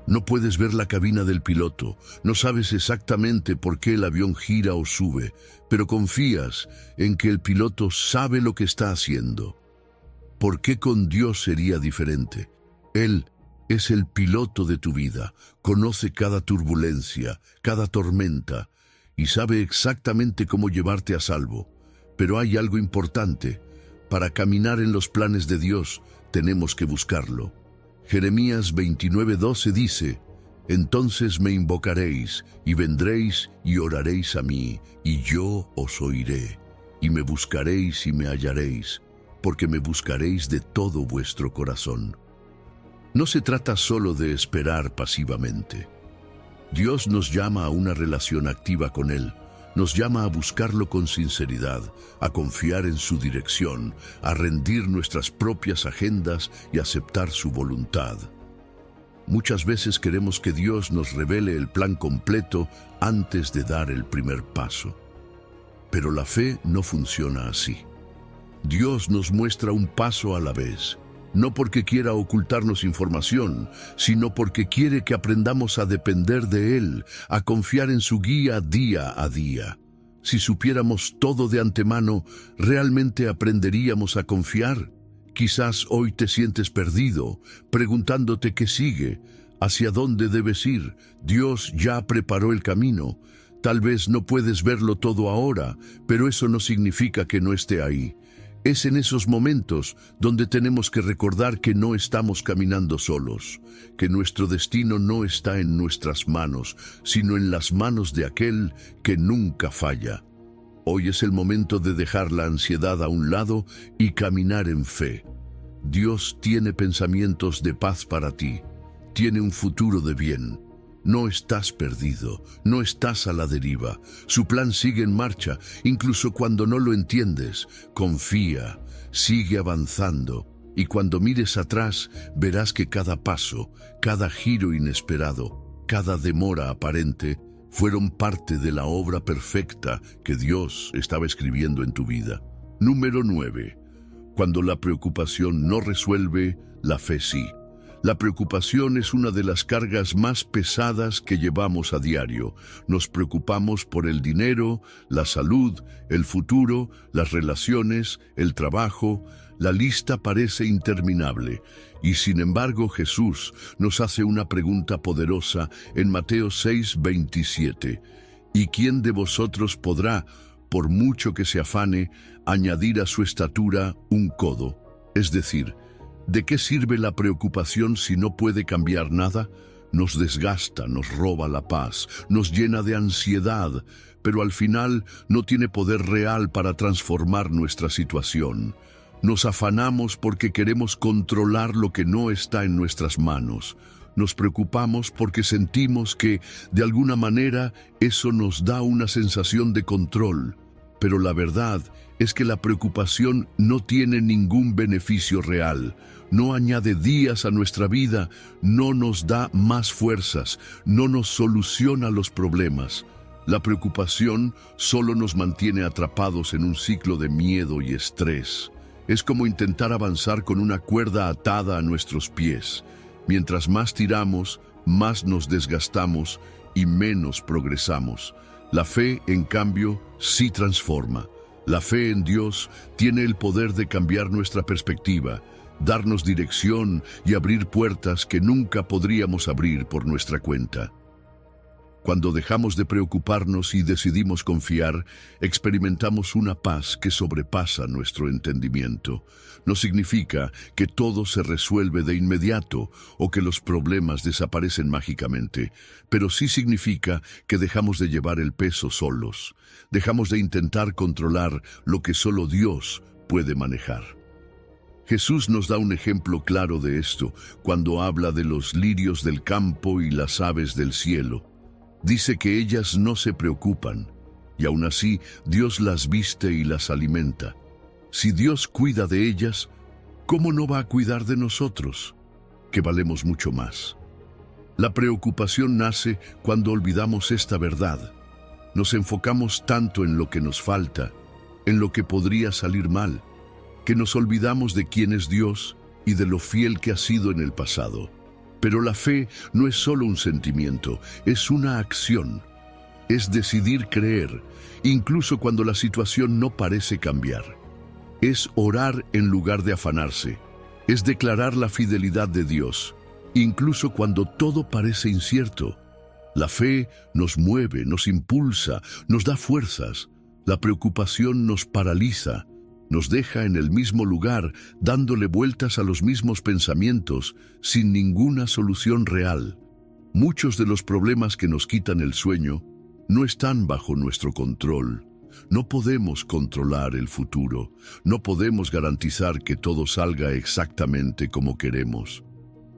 No puedes ver la cabina del piloto, no sabes exactamente por qué el avión gira o sube, pero confías en que el piloto sabe lo que está haciendo. ¿Por qué con Dios sería diferente? Él es el piloto de tu vida, conoce cada turbulencia, cada tormenta, y sabe exactamente cómo llevarte a salvo. Pero hay algo importante. Para caminar en los planes de Dios, tenemos que buscarlo. Jeremías 29:12 dice: «Entonces me invocaréis, y vendréis y oraréis a mí, y yo os oiré, y me buscaréis y me hallaréis, porque me buscaréis de todo vuestro corazón». No se trata solo de esperar pasivamente. Dios nos llama a una relación activa con Él, nos llama a buscarlo con sinceridad, a confiar en su dirección, a rendir nuestras propias agendas y aceptar su voluntad. Muchas veces queremos que Dios nos revele el plan completo antes de dar el primer paso. Pero la fe no funciona así. Dios nos muestra un paso a la vez, no porque quiera ocultarnos información, sino porque quiere que aprendamos a depender de Él, a confiar en su guía día a día. Si supiéramos todo de antemano, ¿realmente aprenderíamos a confiar? Quizás hoy te sientes perdido, preguntándote qué sigue, hacia dónde debes ir. Dios ya preparó el camino. Tal vez no puedes verlo todo ahora, pero eso no significa que no esté ahí. Es en esos momentos donde tenemos que recordar que no estamos caminando solos, que nuestro destino no está en nuestras manos, sino en las manos de aquel que nunca falla. Hoy es el momento de dejar la ansiedad a un lado y caminar en fe. Dios tiene pensamientos de paz para ti, tiene un futuro de bien. No estás perdido, no estás a la deriva. Su plan sigue en marcha, incluso cuando no lo entiendes. Confía, sigue avanzando, y cuando mires atrás, verás que cada paso, cada giro inesperado, cada demora aparente, fueron parte de la obra perfecta que Dios estaba escribiendo en tu vida. Número 9. Cuando la preocupación no resuelve, la fe sí. La preocupación es una de las cargas más pesadas que llevamos a diario. Nos preocupamos por el dinero, la salud, el futuro, las relaciones, el trabajo. La lista parece interminable. Y sin embargo, Jesús nos hace una pregunta poderosa en Mateo 6:27. ¿Y quién de vosotros podrá, por mucho que se afane, añadir a su estatura un codo? Es decir, ¿de qué sirve la preocupación si no puede cambiar nada? Nos desgasta, nos roba la paz, nos llena de ansiedad, pero al final no tiene poder real para transformar nuestra situación. Nos afanamos porque queremos controlar lo que no está en nuestras manos. Nos preocupamos porque sentimos que, de alguna manera, eso nos da una sensación de control. Pero la verdad es que la preocupación no tiene ningún beneficio real. No añade días a nuestra vida, no nos da más fuerzas, no nos soluciona los problemas. La preocupación solo nos mantiene atrapados en un ciclo de miedo y estrés. Es como intentar avanzar con una cuerda atada a nuestros pies. Mientras más tiramos, más nos desgastamos y menos progresamos. La fe, en cambio, sí transforma. La fe en Dios tiene el poder de cambiar nuestra perspectiva, darnos dirección y abrir puertas que nunca podríamos abrir por nuestra cuenta. Cuando dejamos de preocuparnos y decidimos confiar, experimentamos una paz que sobrepasa nuestro entendimiento. No significa que todo se resuelve de inmediato o que los problemas desaparecen mágicamente, pero sí significa que dejamos de llevar el peso solos. Dejamos de intentar controlar lo que solo Dios puede manejar. Jesús nos da un ejemplo claro de esto cuando habla de los lirios del campo y las aves del cielo. Dice que ellas no se preocupan, y aún así Dios las viste y las alimenta. Si Dios cuida de ellas, ¿cómo no va a cuidar de nosotros, que valemos mucho más? La preocupación nace cuando olvidamos esta verdad. nos enfocamos tanto en lo que nos falta, en lo que podría salir mal, que nos olvidamos de quién es Dios y de lo fiel que ha sido en el pasado. Pero la fe no es solo un sentimiento, es una acción. Es decidir creer, incluso cuando la situación no parece cambiar. Es orar en lugar de afanarse. Es declarar la fidelidad de Dios, incluso cuando todo parece incierto. La fe nos mueve, nos impulsa, nos da fuerzas. La preocupación nos paraliza, nos deja en el mismo lugar, dándole vueltas a los mismos pensamientos, sin ninguna solución real. Muchos de los problemas que nos quitan el sueño no están bajo nuestro control. No podemos controlar el futuro, no podemos garantizar que todo salga exactamente como queremos.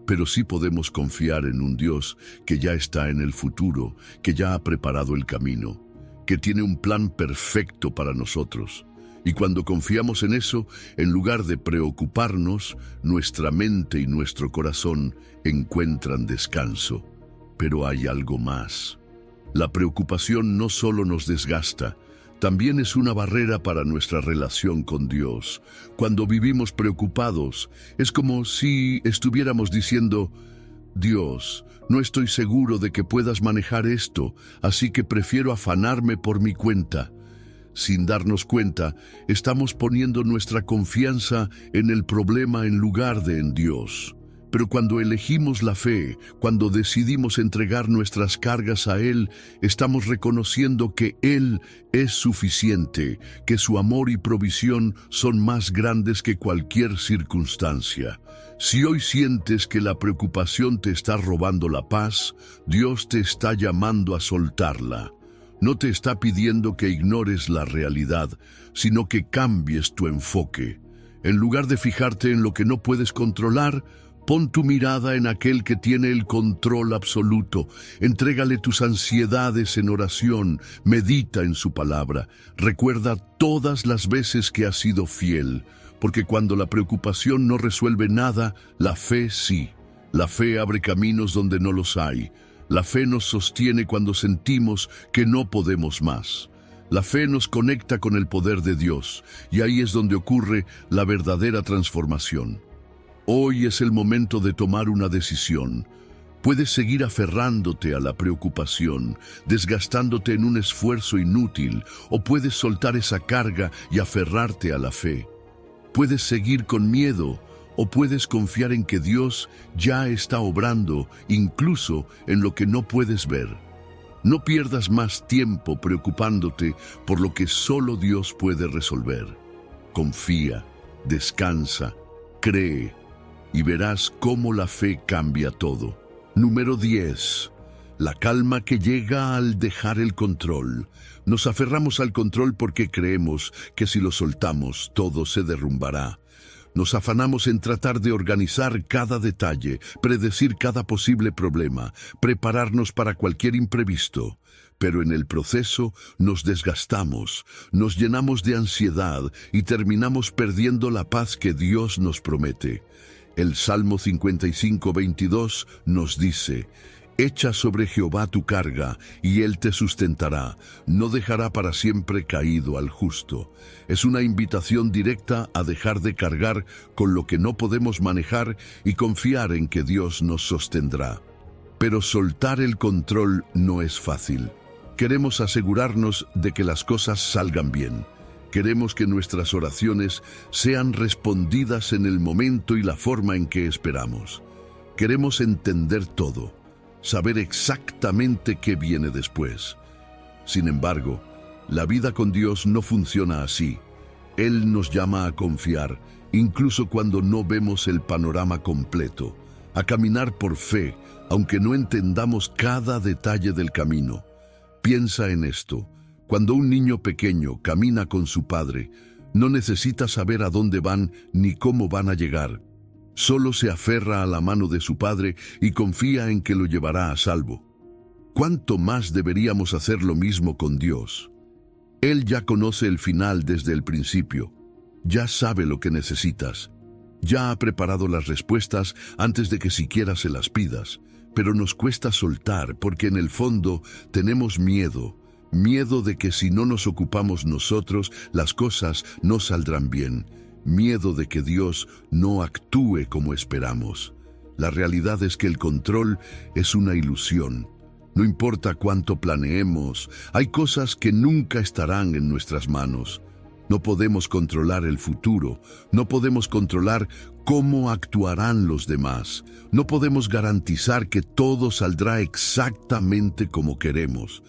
Pero sí podemos confiar en un Dios que ya está en el futuro, que ya ha preparado el camino, que tiene un plan perfecto para nosotros. Y cuando confiamos en eso, en lugar de preocuparnos, nuestra mente y nuestro corazón encuentran descanso. Pero hay algo más. La preocupación no solo nos desgasta, también es una barrera para nuestra relación con Dios. Cuando vivimos preocupados, es como si estuviéramos diciendo: Dios, no estoy seguro de que puedas manejar esto, así que prefiero afanarme por mi cuenta. Sin darnos cuenta, estamos poniendo nuestra confianza en el problema en lugar de en Dios. Pero cuando elegimos la fe, cuando decidimos entregar nuestras cargas a Él, estamos reconociendo que Él es suficiente, que su amor y provisión son más grandes que cualquier circunstancia. Si hoy sientes que la preocupación te está robando la paz, Dios te está llamando a soltarla. No te está pidiendo que ignores la realidad, sino que cambies tu enfoque. En lugar de fijarte en lo que no puedes controlar, pon tu mirada en aquel que tiene el control absoluto. Entrégale tus ansiedades en oración, medita en su palabra. Recuerda todas las veces que has sido fiel, porque cuando la preocupación no resuelve nada, la fe sí. La fe abre caminos donde no los hay. La fe nos sostiene cuando sentimos que no podemos más. La fe nos conecta con el poder de Dios, y ahí es donde ocurre la verdadera transformación. Hoy es el momento de tomar una decisión. Puedes seguir aferrándote a la preocupación, desgastándote en un esfuerzo inútil, o puedes soltar esa carga y aferrarte a la fe. Puedes seguir con miedo, o puedes confiar en que Dios ya está obrando, incluso en lo que no puedes ver. No pierdas más tiempo preocupándote por lo que solo Dios puede resolver. Confía, descansa, cree, y verás cómo la fe cambia todo. Número 10. La calma que llega al dejar el control. Nos aferramos al control porque creemos que si lo soltamos, todo se derrumbará. Nos afanamos en tratar de organizar cada detalle, predecir cada posible problema, prepararnos para cualquier imprevisto. Pero en el proceso nos desgastamos, nos llenamos de ansiedad y terminamos perdiendo la paz que Dios nos promete. El Salmo 55:22 nos dice: Echa sobre Jehová tu carga, y Él te sustentará. No dejará para siempre caído al justo. Es una invitación directa a dejar de cargar con lo que no podemos manejar y confiar en que Dios nos sostendrá. Pero soltar el control no es fácil. Queremos asegurarnos de que las cosas salgan bien. Queremos que nuestras oraciones sean respondidas en el momento y la forma en que esperamos. Queremos entender todo, saber exactamente qué viene después. Sin embargo, la vida con Dios no funciona así. Él nos llama a confiar, incluso cuando no vemos el panorama completo, a caminar por fe, aunque no entendamos cada detalle del camino. Piensa en esto. Cuando un niño pequeño camina con su padre, no necesita saber a dónde van ni cómo van a llegar. Solo se aferra a la mano de su padre y confía en que lo llevará a salvo. ¿Cuánto más deberíamos hacer lo mismo con Dios? Él ya conoce el final desde el principio. Ya sabe lo que necesitas. Ya ha preparado las respuestas antes de que siquiera se las pidas. Pero nos cuesta soltar porque en el fondo tenemos miedo. Miedo de que si no nos ocupamos nosotros, las cosas no saldrán bien. Miedo de que Dios no actúe como esperamos. La realidad es que el control es una ilusión. No importa cuánto planeemos, hay cosas que nunca estarán en nuestras manos. No podemos controlar el futuro, no podemos controlar cómo actuarán los demás, no podemos garantizar que todo saldrá exactamente como queremos.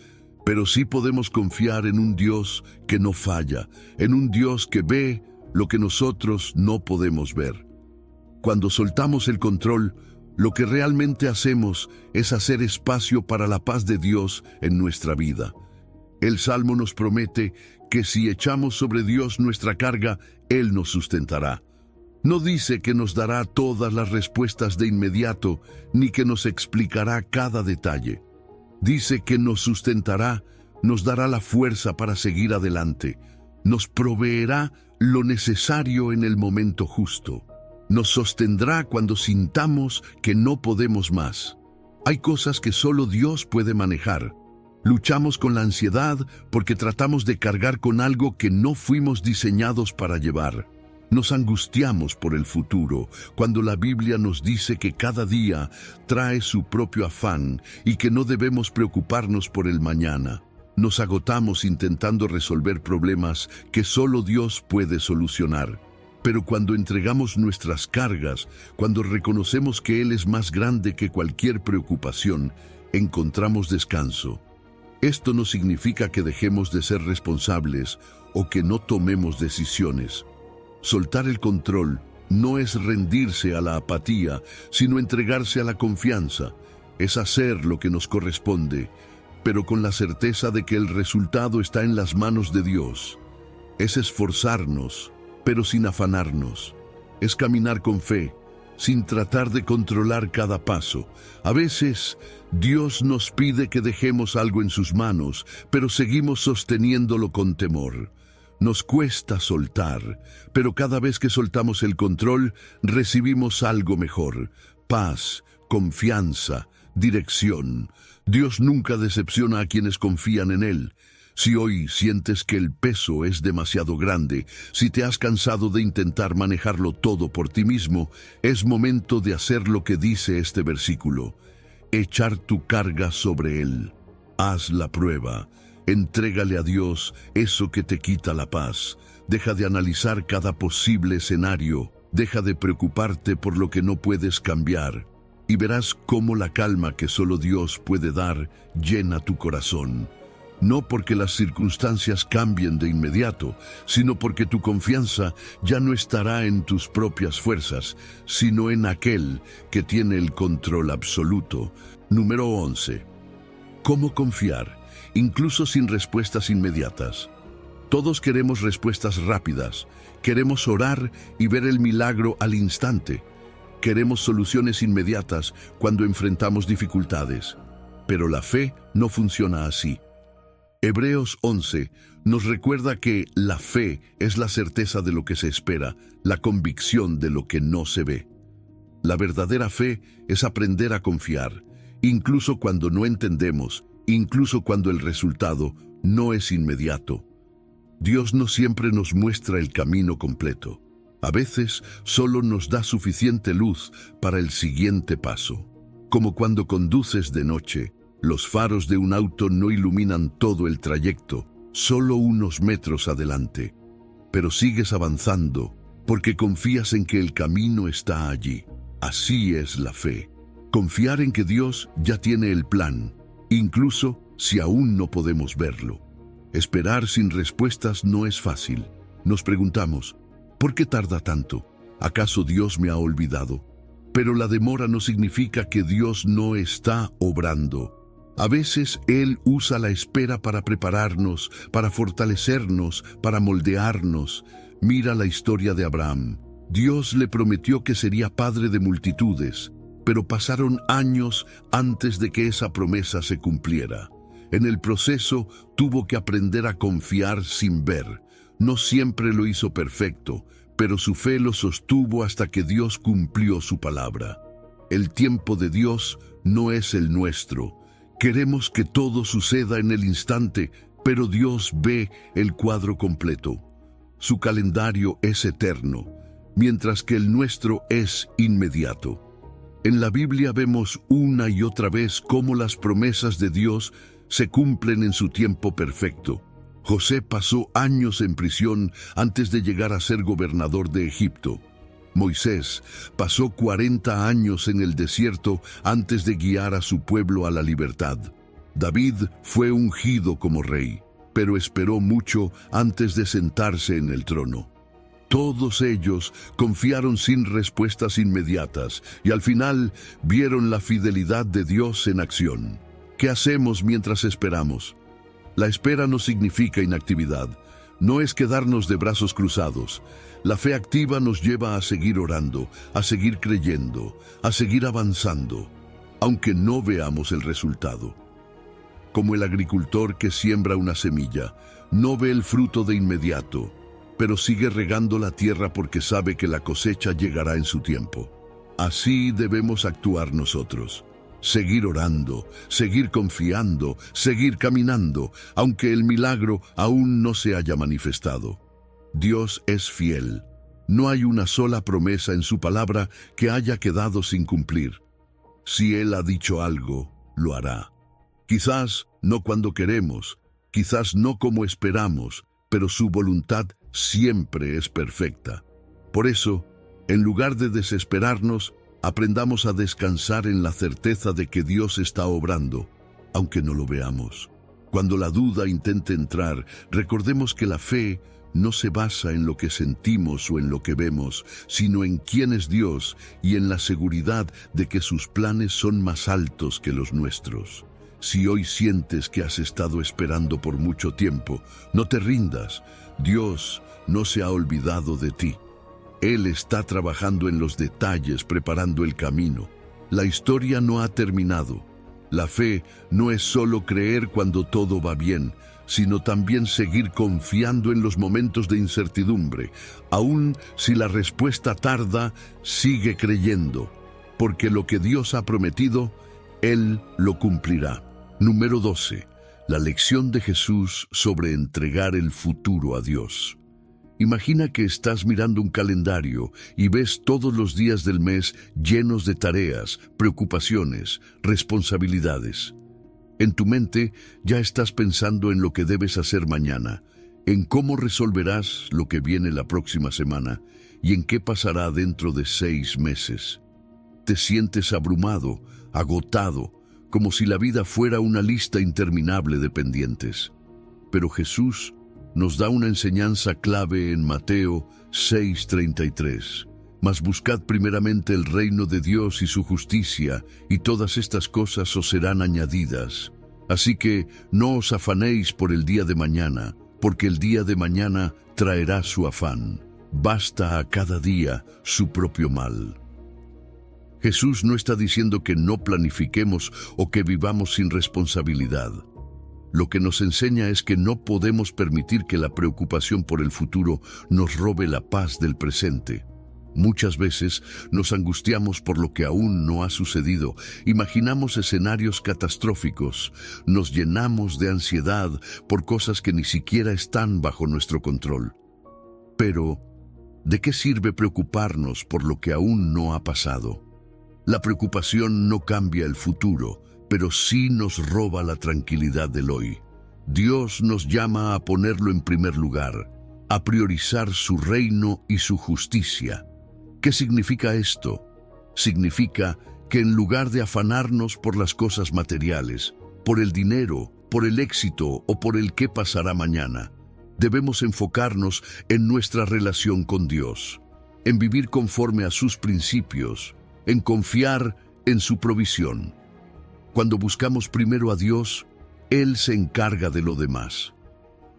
Pero sí podemos confiar en un Dios que no falla, en un Dios que ve lo que nosotros no podemos ver. Cuando soltamos el control, lo que realmente hacemos es hacer espacio para la paz de Dios en nuestra vida. El Salmo nos promete que si echamos sobre Dios nuestra carga, Él nos sustentará. No dice que nos dará todas las respuestas de inmediato, ni que nos explicará cada detalle. Dice que nos sustentará, nos dará la fuerza para seguir adelante, nos proveerá lo necesario en el momento justo. Nos sostendrá cuando sintamos que no podemos más. Hay cosas que solo Dios puede manejar. Luchamos con la ansiedad porque tratamos de cargar con algo que no fuimos diseñados para llevar. Nos angustiamos por el futuro, cuando la Biblia nos dice que cada día trae su propio afán y que no debemos preocuparnos por el mañana. Nos agotamos intentando resolver problemas que solo Dios puede solucionar. Pero cuando entregamos nuestras cargas, cuando reconocemos que Él es más grande que cualquier preocupación, encontramos descanso. Esto no significa que dejemos de ser responsables o que no tomemos decisiones. Soltar el control no es rendirse a la apatía, sino entregarse a la confianza. Es hacer lo que nos corresponde, pero con la certeza de que el resultado está en las manos de Dios. Es esforzarnos, pero sin afanarnos. Es caminar con fe, sin tratar de controlar cada paso. A veces, Dios nos pide que dejemos algo en sus manos, pero seguimos sosteniéndolo con temor. Nos cuesta soltar, pero cada vez que soltamos el control, recibimos algo mejor: paz, confianza, dirección. Dios nunca decepciona a quienes confían en Él. Si hoy sientes que el peso es demasiado grande, si te has cansado de intentar manejarlo todo por ti mismo, es momento de hacer lo que dice este versículo: echar tu carga sobre Él. Haz la prueba. Entrégale a Dios eso que te quita la paz. Deja de analizar cada posible escenario. Deja de preocuparte por lo que no puedes cambiar. Y verás cómo la calma que solo Dios puede dar llena tu corazón. No porque las circunstancias cambien de inmediato, sino porque tu confianza ya no estará en tus propias fuerzas, sino en aquel que tiene el control absoluto. Número 11. ¿Cómo confiar, incluso sin respuestas inmediatas? Todos queremos respuestas rápidas. Queremos orar y ver el milagro al instante. Queremos soluciones inmediatas cuando enfrentamos dificultades. Pero la fe no funciona así. Hebreos 11 nos recuerda que la fe es la certeza de lo que se espera, la convicción de lo que no se ve. La verdadera fe es aprender a confiar, incluso cuando no entendemos, incluso cuando el resultado no es inmediato. Dios no siempre nos muestra el camino completo. A veces solo nos da suficiente luz para el siguiente paso. Como cuando conduces de noche, los faros de un auto no iluminan todo el trayecto, solo unos metros adelante. Pero sigues avanzando porque confías en que el camino está allí. Así es la fe. Confiar en que Dios ya tiene el plan, incluso si aún no podemos verlo. Esperar sin respuestas no es fácil. Nos preguntamos, ¿por qué tarda tanto? ¿Acaso Dios me ha olvidado? Pero la demora no significa que Dios no está obrando. A veces Él usa la espera para prepararnos, para fortalecernos, para moldearnos. Mira la historia de Abraham. Dios le prometió que sería padre de multitudes, pero pasaron años antes de que esa promesa se cumpliera. En el proceso tuvo que aprender a confiar sin ver. No siempre lo hizo perfecto, pero su fe lo sostuvo hasta que Dios cumplió su palabra. El tiempo de Dios no es el nuestro. Queremos que todo suceda en el instante, Pero Dios ve el cuadro completo. Su calendario es eterno, mientras que el nuestro es inmediato. En la Biblia vemos una y otra vez cómo las promesas de Dios se cumplen en su tiempo perfecto. José pasó años en prisión antes de llegar a ser gobernador de Egipto. Moisés pasó 40 años en el desierto antes de guiar a su pueblo a la libertad. David fue ungido como rey, pero esperó mucho antes de sentarse en el trono. Todos ellos confiaron sin respuestas inmediatas y al final vieron la fidelidad de Dios en acción. ¿Qué hacemos mientras esperamos? La espera no significa inactividad, no es quedarnos de brazos cruzados. La fe activa nos lleva a seguir orando, a seguir creyendo, a seguir avanzando, aunque no veamos el resultado. Como el agricultor que siembra una semilla, no ve el fruto de inmediato, pero sigue regando la tierra porque sabe que la cosecha llegará en su tiempo. Así debemos actuar nosotros. Seguir orando, seguir confiando, seguir caminando, aunque el milagro aún no se haya manifestado. Dios es fiel. No hay una sola promesa en su palabra que haya quedado sin cumplir. Si Él ha dicho algo, lo hará. Quizás no cuando queremos, quizás no como esperamos, pero su voluntad siempre es perfecta. Por eso, en lugar de desesperarnos, aprendamos a descansar en la certeza de que Dios está obrando, aunque no lo veamos. Cuando la duda intente entrar, recordemos que la fe no se basa en lo que sentimos o en lo que vemos, sino en quién es Dios y en la seguridad de que sus planes son más altos que los nuestros. Si hoy sientes que has estado esperando por mucho tiempo, no te rindas. Dios no se ha olvidado de ti. Él está trabajando en los detalles, preparando el camino. La historia no ha terminado. La fe no es solo creer cuando todo va bien, sino también seguir confiando en los momentos de incertidumbre. Aún si la respuesta tarda, sigue creyendo, porque lo que Dios ha prometido, Él lo cumplirá. Número 12. La lección de Jesús sobre entregar el futuro a Dios. Imagina que estás mirando un calendario y ves todos los días del mes llenos de tareas, preocupaciones, responsabilidades. En tu mente ya estás pensando en lo que debes hacer mañana, en cómo resolverás lo que viene la próxima semana y en qué pasará dentro de 6 meses. Te sientes abrumado, agotado, como si la vida fuera una lista interminable de pendientes. Pero Jesús nos da una enseñanza clave en Mateo 6:33. Mas buscad primeramente el reino de Dios y su justicia, y todas estas cosas os serán añadidas. Así que no os afanéis por el día de mañana, porque el día de mañana traerá su afán. Basta a cada día su propio mal. Jesús no está diciendo que no planifiquemos o que vivamos sin responsabilidad. Lo que nos enseña es que no podemos permitir que la preocupación por el futuro nos robe la paz del presente. Muchas veces nos angustiamos por lo que aún no ha sucedido, imaginamos escenarios catastróficos, nos llenamos de ansiedad por cosas que ni siquiera están bajo nuestro control. Pero, ¿de qué sirve preocuparnos por lo que aún no ha pasado? La preocupación no cambia el futuro, pero sí nos roba la tranquilidad del hoy. Dios nos llama a ponerlo en primer lugar, a priorizar su reino y su justicia. ¿Qué significa esto? Significa que en lugar de afanarnos por las cosas materiales, por el dinero, por el éxito o por el qué pasará mañana, debemos enfocarnos en nuestra relación con Dios, en vivir conforme a sus principios, en confiar en su provisión. Cuando buscamos primero a Dios, Él se encarga de lo demás.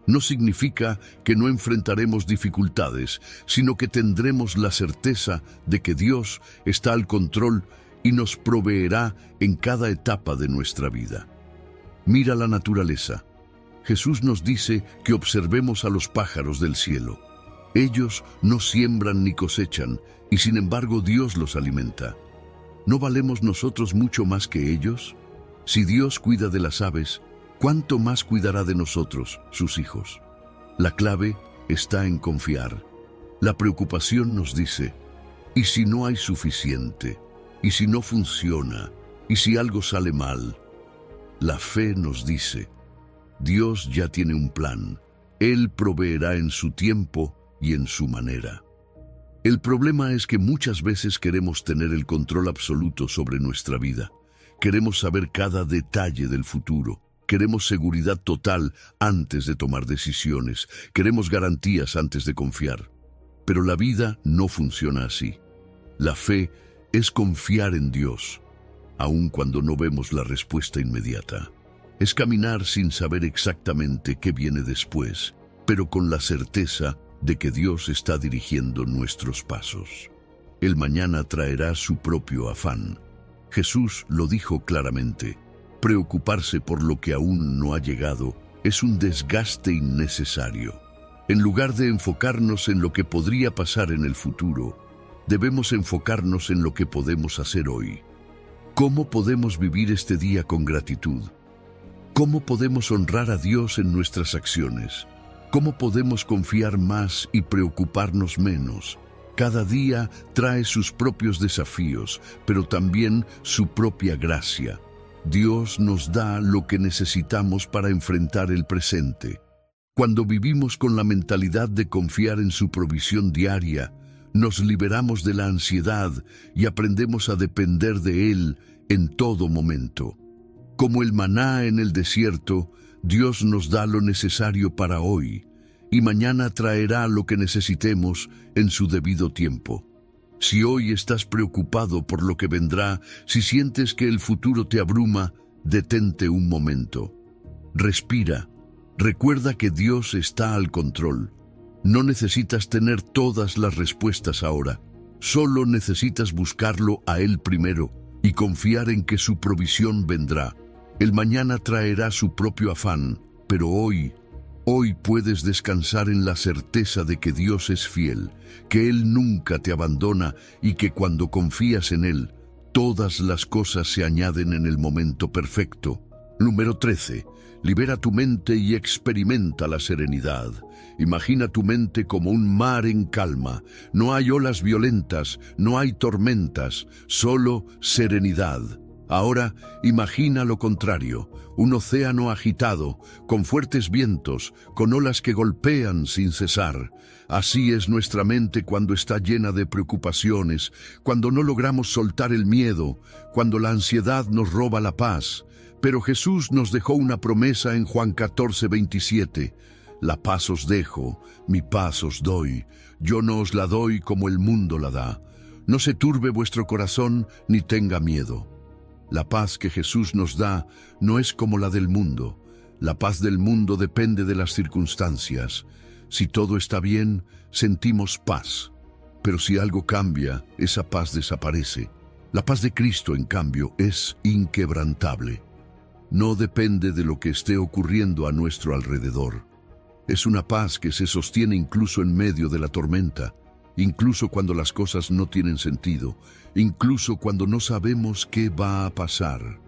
No significa que no enfrentaremos dificultades, sino que tendremos la certeza de que Dios está al control y nos proveerá en cada etapa de nuestra vida. Mira la naturaleza. Jesús nos dice que observemos a los pájaros del cielo. Ellos no siembran ni cosechan, y sin embargo Dios los alimenta. ¿No valemos nosotros mucho más que ellos? Si Dios cuida de las aves, ¿cuánto más cuidará de nosotros, sus hijos? La clave está en confiar. La preocupación nos dice, ¿y si no hay suficiente? ¿Y si no funciona? ¿Y si algo sale mal? La fe nos dice, Dios ya tiene un plan. Él proveerá en su tiempo y en su manera. El problema es que muchas veces queremos tener el control absoluto sobre nuestra vida. Queremos saber cada detalle del futuro. Queremos seguridad total antes de tomar decisiones. Queremos garantías antes de confiar. Pero la vida no funciona así. La fe es confiar en Dios, aun cuando no vemos la respuesta inmediata. Es caminar sin saber exactamente qué viene después, pero con la certeza de que Dios está dirigiendo nuestros pasos. El mañana traerá su propio afán. Jesús lo dijo claramente. Preocuparse por lo que aún no ha llegado es un desgaste innecesario. En lugar de enfocarnos en lo que podría pasar en el futuro, debemos enfocarnos en lo que podemos hacer hoy. ¿Cómo podemos vivir este día con gratitud? ¿Cómo podemos honrar a Dios en nuestras acciones? ¿Cómo podemos confiar más y preocuparnos menos? Cada día trae sus propios desafíos, pero también su propia gracia. Dios nos da lo que necesitamos para enfrentar el presente. Cuando vivimos con la mentalidad de confiar en su provisión diaria, nos liberamos de la ansiedad y aprendemos a depender de Él en todo momento. Como el maná en el desierto, Dios nos da lo necesario para hoy, y mañana traerá lo que necesitemos en su debido tiempo. Si hoy estás preocupado por lo que vendrá, si sientes que el futuro te abruma, detente un momento. Respira. Recuerda que Dios está al control. No necesitas tener todas las respuestas ahora. Solo necesitas buscarlo a Él primero y confiar en que su provisión vendrá. El mañana traerá su propio afán, pero hoy puedes descansar en la certeza de que Dios es fiel, que Él nunca te abandona y que cuando confías en Él, todas las cosas se añaden en el momento perfecto. Número 13. Libera tu mente y experimenta la serenidad. Imagina tu mente como un mar en calma. No hay olas violentas, no hay tormentas, solo serenidad. Ahora imagina lo contrario, un océano agitado, con fuertes vientos, con olas que golpean sin cesar. Así es nuestra mente cuando está llena de preocupaciones, cuando no logramos soltar el miedo, cuando la ansiedad nos roba la paz. Pero Jesús nos dejó una promesa en Juan 14:27. La paz os dejo, mi paz os doy. Yo no os la doy como el mundo la da. No se turbe vuestro corazón ni tenga miedo. La paz que Jesús nos da no es como la del mundo. La paz del mundo depende de las circunstancias. Si todo está bien, sentimos paz. Pero si algo cambia, esa paz desaparece. La paz de Cristo, en cambio, es inquebrantable. No depende de lo que esté ocurriendo a nuestro alrededor. Es una paz que se sostiene incluso en medio de la tormenta, incluso cuando las cosas no tienen sentido, incluso cuando no sabemos qué va a pasar.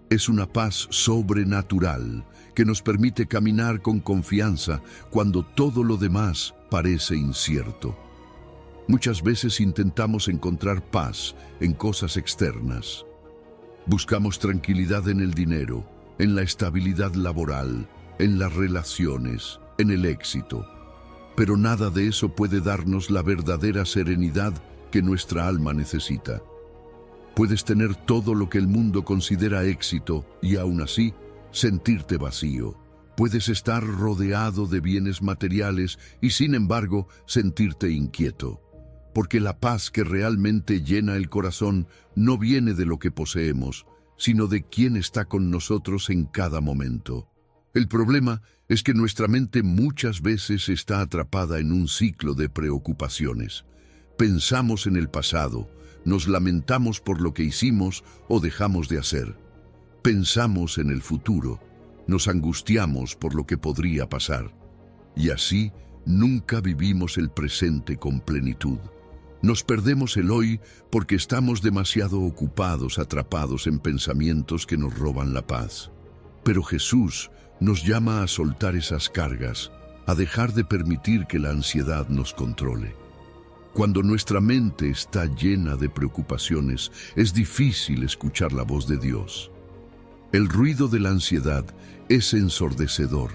Es una paz sobrenatural que nos permite caminar con confianza cuando todo lo demás parece incierto. Muchas veces intentamos encontrar paz en cosas externas. Buscamos tranquilidad en el dinero, en la estabilidad laboral, en las relaciones, en el éxito. Pero nada de eso puede darnos la verdadera serenidad que nuestra alma necesita. Puedes tener todo lo que el mundo considera éxito y aún así sentirte vacío. Puedes estar rodeado de bienes materiales y sin embargo sentirte inquieto. Porque la paz que realmente llena el corazón no viene de lo que poseemos, sino de quién está con nosotros en cada momento. El problema es que nuestra mente muchas veces está atrapada en un ciclo de preocupaciones. Pensamos en el pasado, nos lamentamos por lo que hicimos o dejamos de hacer. Pensamos en el futuro, nos angustiamos por lo que podría pasar. Y así nunca vivimos el presente con plenitud. Nos perdemos el hoy porque estamos demasiado ocupados, atrapados en pensamientos que nos roban la paz. Pero Jesús nos llama a soltar esas cargas, a dejar de permitir que la ansiedad nos controle. Cuando nuestra mente está llena de preocupaciones, es difícil escuchar la voz de Dios. El ruido de la ansiedad es ensordecedor.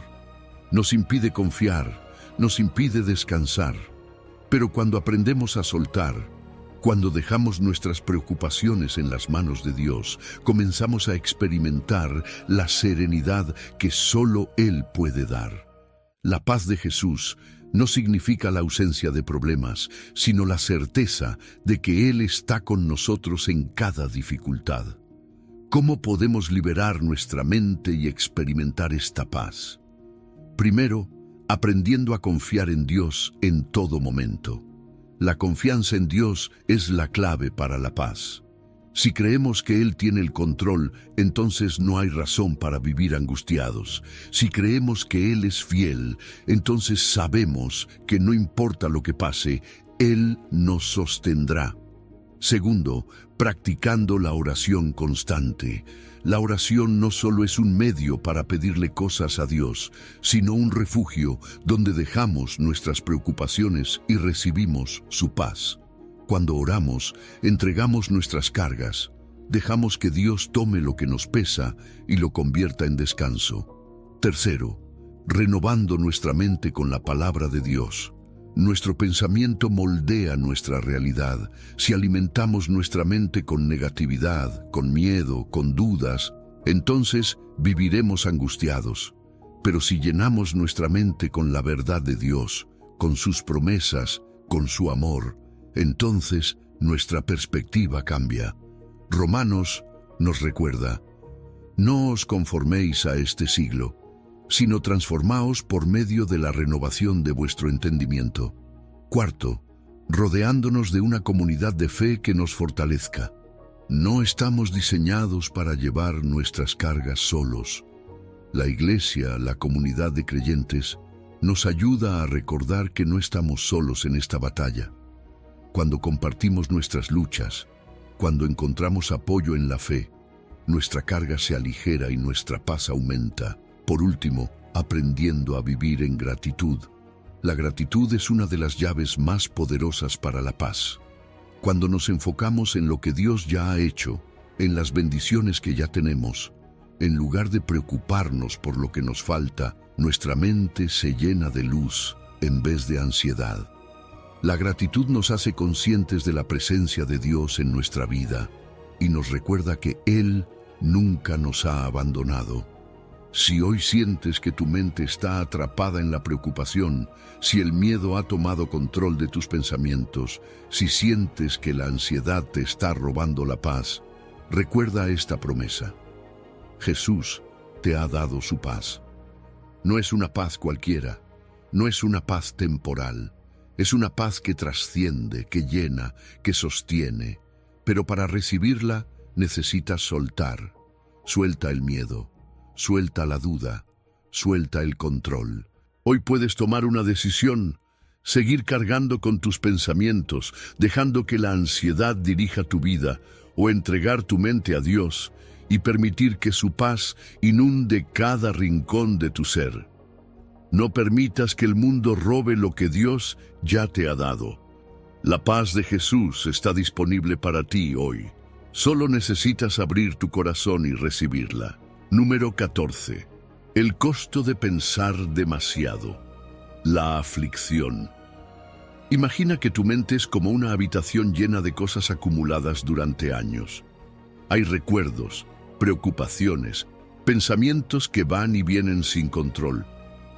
Nos impide confiar, nos impide descansar. Pero cuando aprendemos a soltar, cuando dejamos nuestras preocupaciones en las manos de Dios, comenzamos a experimentar la serenidad que solo Él puede dar. La paz de Jesús no significa la ausencia de problemas, sino la certeza de que Él está con nosotros en cada dificultad. ¿Cómo podemos liberar nuestra mente y experimentar esta paz? Primero, aprendiendo a confiar en Dios en todo momento. La confianza en Dios es la clave para la paz. Si creemos que Él tiene el control, entonces no hay razón para vivir angustiados. Si creemos que Él es fiel, entonces sabemos que no importa lo que pase, Él nos sostendrá. Segundo, practicando la oración constante. La oración no solo es un medio para pedirle cosas a Dios, sino un refugio donde dejamos nuestras preocupaciones y recibimos su paz. Cuando oramos, entregamos nuestras cargas, dejamos que Dios tome lo que nos pesa y lo convierta en descanso. Tercero, renovando nuestra mente con la palabra de Dios. Nuestro pensamiento moldea nuestra realidad. Si alimentamos nuestra mente con negatividad, con miedo, con dudas, entonces viviremos angustiados. Pero si llenamos nuestra mente con la verdad de Dios, con sus promesas, con su amor, entonces nuestra perspectiva cambia. Romanos nos recuerda: no os conforméis a este siglo, sino transformaos por medio de la renovación de vuestro entendimiento. Cuarto, rodeándonos de una comunidad de fe que nos fortalezca. No estamos diseñados para llevar nuestras cargas solos. La Iglesia, la comunidad de creyentes, nos ayuda a recordar que no estamos solos en esta batalla. Cuando compartimos nuestras luchas, cuando encontramos apoyo en la fe, nuestra carga se aligera y nuestra paz aumenta. Por último, aprendiendo a vivir en gratitud. La gratitud es una de las llaves más poderosas para la paz. Cuando nos enfocamos en lo que Dios ya ha hecho, en las bendiciones que ya tenemos, en lugar de preocuparnos por lo que nos falta, nuestra mente se llena de luz en vez de ansiedad. La gratitud nos hace conscientes de la presencia de Dios en nuestra vida y nos recuerda que Él nunca nos ha abandonado. Si hoy sientes que tu mente está atrapada en la preocupación, si el miedo ha tomado control de tus pensamientos, si sientes que la ansiedad te está robando la paz, recuerda esta promesa. Jesús te ha dado su paz. No es una paz cualquiera, no es una paz temporal, es una paz que trasciende, que llena, que sostiene. Pero para recibirla necesitas soltar. Suelta el miedo. Suelta la duda, suelta el control. Hoy puedes tomar una decisión, seguir cargando con tus pensamientos, dejando que la ansiedad dirija tu vida, o entregar tu mente a Dios y permitir que su paz inunde cada rincón de tu ser. No permitas que el mundo robe lo que Dios ya te ha dado. La paz de Jesús está disponible para ti hoy. Solo necesitas abrir tu corazón y recibirla. Número 14. El costo de pensar demasiado. La aflicción. Imagina que tu mente es como una habitación llena de cosas acumuladas durante años. Hay recuerdos, preocupaciones, pensamientos que van y vienen sin control.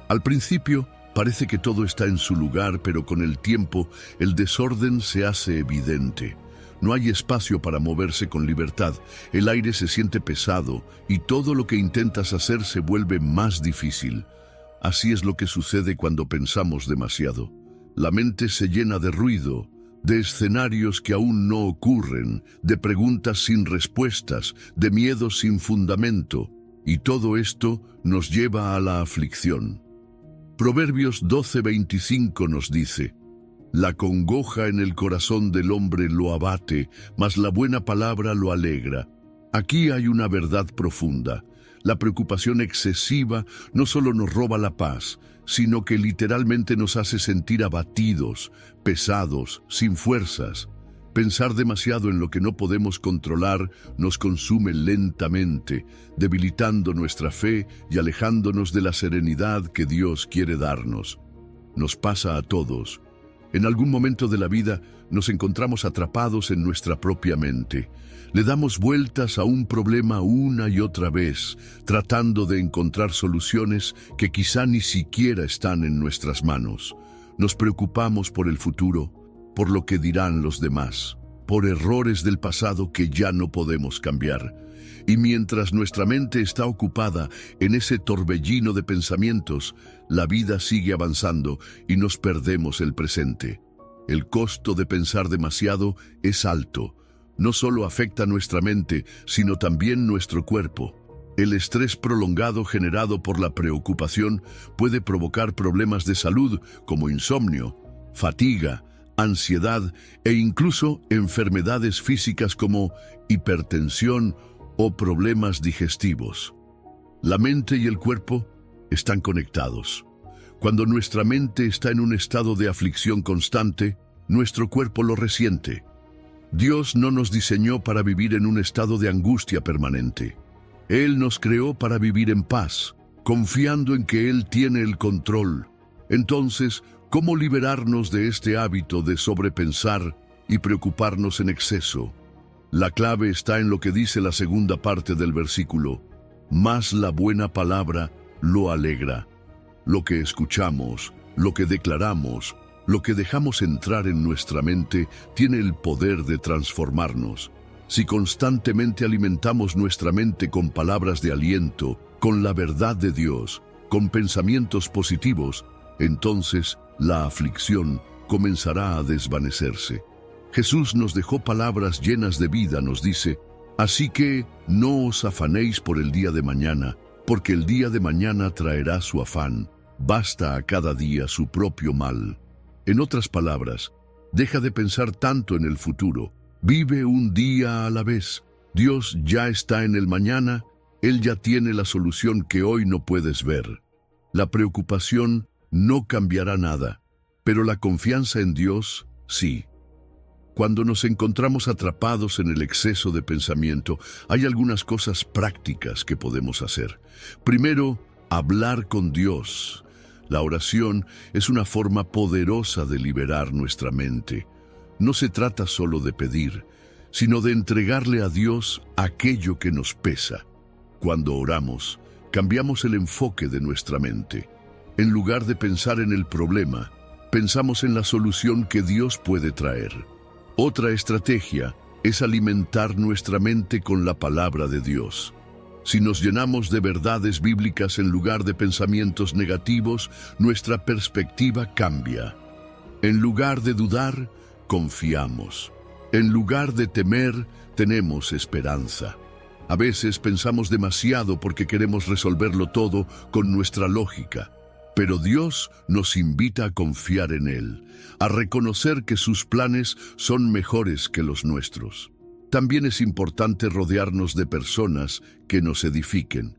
Al principio parece que todo está en su lugar, pero con el tiempo el desorden se hace evidente. No hay espacio para moverse con libertad, el aire se siente pesado y todo lo que intentas hacer se vuelve más difícil. Así es lo que sucede cuando pensamos demasiado. La mente se llena de ruido, de escenarios que aún no ocurren, de preguntas sin respuestas, de miedos sin fundamento, y todo esto nos lleva a la aflicción. Proverbios 12:25 nos dice: la congoja en el corazón del hombre lo abate, mas la buena palabra lo alegra. Aquí hay una verdad profunda. La preocupación excesiva no solo nos roba la paz, sino que literalmente nos hace sentir abatidos, pesados, sin fuerzas. Pensar demasiado en lo que no podemos controlar nos consume lentamente, debilitando nuestra fe y alejándonos de la serenidad que Dios quiere darnos. Nos pasa a todos. En algún momento de la vida nos encontramos atrapados en nuestra propia mente. Le damos vueltas a un problema una y otra vez, tratando de encontrar soluciones que quizá ni siquiera están en nuestras manos. Nos preocupamos por el futuro, por lo que dirán los demás, por errores del pasado que ya no podemos cambiar. Y mientras nuestra mente está ocupada en ese torbellino de pensamientos, la vida sigue avanzando y nos perdemos el presente. El costo de pensar demasiado es alto. No solo afecta nuestra mente, sino también nuestro cuerpo. El estrés prolongado generado por la preocupación puede provocar problemas de salud como insomnio, fatiga, ansiedad e incluso enfermedades físicas como hipertensión o problemas digestivos. La mente y el cuerpo están conectados. Cuando nuestra mente está en un estado de aflicción constante, nuestro cuerpo lo resiente. Dios no nos diseñó para vivir en un estado de angustia permanente. Él nos creó para vivir en paz, confiando en que Él tiene el control. Entonces, ¿cómo liberarnos de este hábito de sobrepensar y preocuparnos en exceso? La clave está en lo que dice la segunda parte del versículo. Más la buena palabra lo alegra. Lo que escuchamos, lo que declaramos, lo que dejamos entrar en nuestra mente tiene el poder de transformarnos. Si constantemente alimentamos nuestra mente con palabras de aliento, con la verdad de Dios, con pensamientos positivos, entonces la aflicción comenzará a desvanecerse. Jesús nos dejó palabras llenas de vida, nos dice, así que no os afanéis por el día de mañana, porque el día de mañana traerá su afán. Basta a cada día su propio mal. En otras palabras, deja de pensar tanto en el futuro. Vive un día a la vez. Dios ya está en el mañana. Él ya tiene la solución que hoy no puedes ver. La preocupación no cambiará nada, pero la confianza en Dios, sí. Cuando nos encontramos atrapados en el exceso de pensamiento, hay algunas cosas prácticas que podemos hacer. Primero, hablar con Dios. La oración es una forma poderosa de liberar nuestra mente. No se trata solo de pedir, sino de entregarle a Dios aquello que nos pesa. Cuando oramos, cambiamos el enfoque de nuestra mente. En lugar de pensar en el problema, pensamos en la solución que Dios puede traer. Otra estrategia es alimentar nuestra mente con la palabra de Dios. Si nos llenamos de verdades bíblicas en lugar de pensamientos negativos, nuestra perspectiva cambia. En lugar de dudar, confiamos. En lugar de temer, tenemos esperanza. A veces pensamos demasiado porque queremos resolverlo todo con nuestra lógica. Pero Dios nos invita a confiar en Él, a reconocer que sus planes son mejores que los nuestros. También es importante rodearnos de personas que nos edifiquen.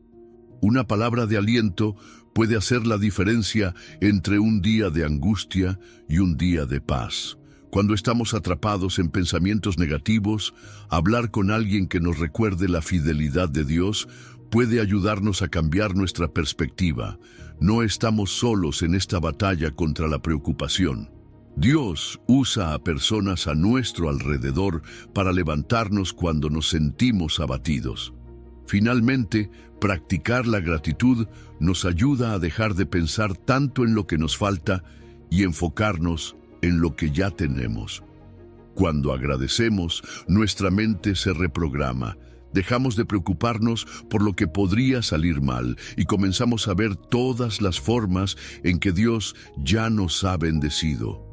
Una palabra de aliento puede hacer la diferencia entre un día de angustia y un día de paz. Cuando estamos atrapados en pensamientos negativos, hablar con alguien que nos recuerde la fidelidad de Dios puede ayudarnos a cambiar nuestra perspectiva. No estamos solos en esta batalla contra la preocupación. Dios usa a personas a nuestro alrededor para levantarnos cuando nos sentimos abatidos. Finalmente, practicar la gratitud nos ayuda a dejar de pensar tanto en lo que nos falta y enfocarnos en lo que ya tenemos. Cuando agradecemos, nuestra mente se reprograma. Dejamos de preocuparnos por lo que podría salir mal y comenzamos a ver todas las formas en que Dios ya nos ha bendecido.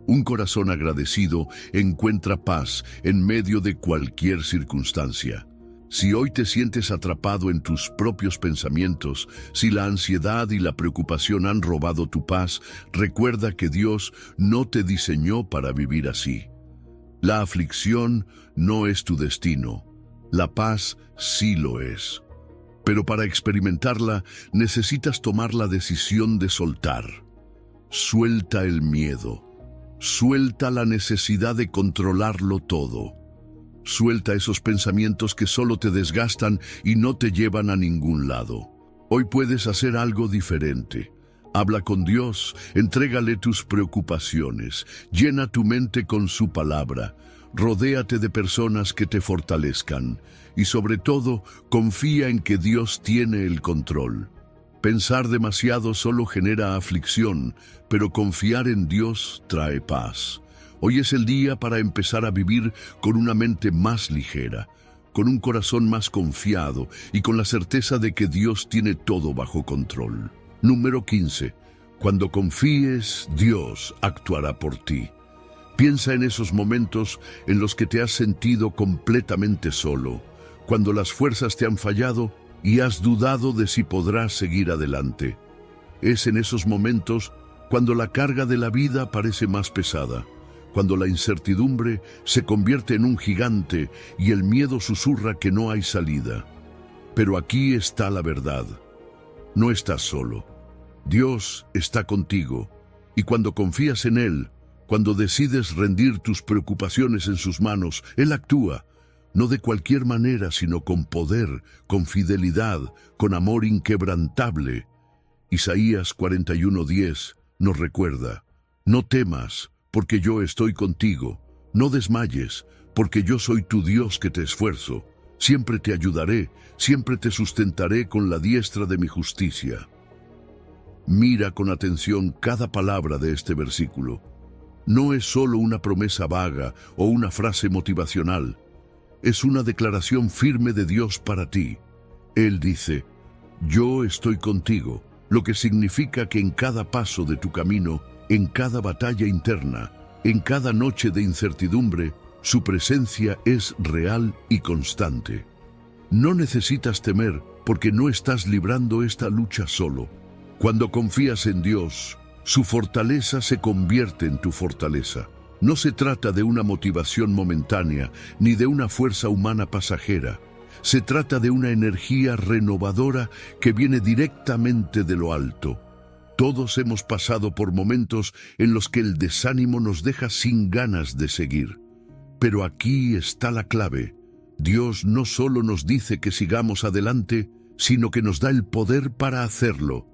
Un corazón agradecido encuentra paz en medio de cualquier circunstancia. Si hoy te sientes atrapado en tus propios pensamientos, si la ansiedad y la preocupación han robado tu paz, recuerda que Dios no te diseñó para vivir así. La aflicción no es tu destino. La paz sí lo es. pero para experimentarla necesitas tomar la decisión de soltar. Suelta el miedo. Suelta la necesidad de controlarlo todo. Suelta esos pensamientos que solo te desgastan y no te llevan a ningún lado. Hoy puedes hacer algo diferente. Habla con Dios, entrégale tus preocupaciones, llena tu mente con su palabra, rodéate de personas que te fortalezcan y sobre todo confía en que Dios tiene el control. Pensar demasiado solo genera aflicción, pero confiar en Dios trae paz. Hoy es el día para empezar a vivir con una mente más ligera, con un corazón más confiado y con la certeza de que Dios tiene todo bajo control. Número 15. Cuando confíes, Dios actuará por ti. Piensa en esos momentos en los que te has sentido completamente solo, cuando las fuerzas te han fallado y has dudado de si podrás seguir adelante. Es en esos momentos cuando la carga de la vida parece más pesada, cuando la incertidumbre se convierte en un gigante y el miedo susurra que no hay salida. Pero aquí está la verdad. No estás solo. Dios está contigo, y cuando confías en Él, cuando decides rendir tus preocupaciones en sus manos, Él actúa, no de cualquier manera, sino con poder, con fidelidad, con amor inquebrantable. Isaías 41:10 nos recuerda: no temas, porque yo estoy contigo, no desmayes, porque yo soy tu Dios que te esfuerzo, siempre te ayudaré, siempre te sustentaré con la diestra de mi justicia. Mira con atención cada palabra de este versículo. No es solo una promesa vaga o una frase motivacional. Es una declaración firme de Dios para ti. Él dice: yo estoy contigo, lo que significa que en cada paso de tu camino, en cada batalla interna, en cada noche de incertidumbre, su presencia es real y constante. No necesitas temer porque no estás librando esta lucha solo. Cuando confías en Dios, su fortaleza se convierte en tu fortaleza. No se trata de una motivación momentánea ni de una fuerza humana pasajera. Se trata de una energía renovadora que viene directamente de lo alto. Todos hemos pasado por momentos en los que el desánimo nos deja sin ganas de seguir. Pero aquí está la clave. Dios no solo nos dice que sigamos adelante, sino que nos da el poder para hacerlo.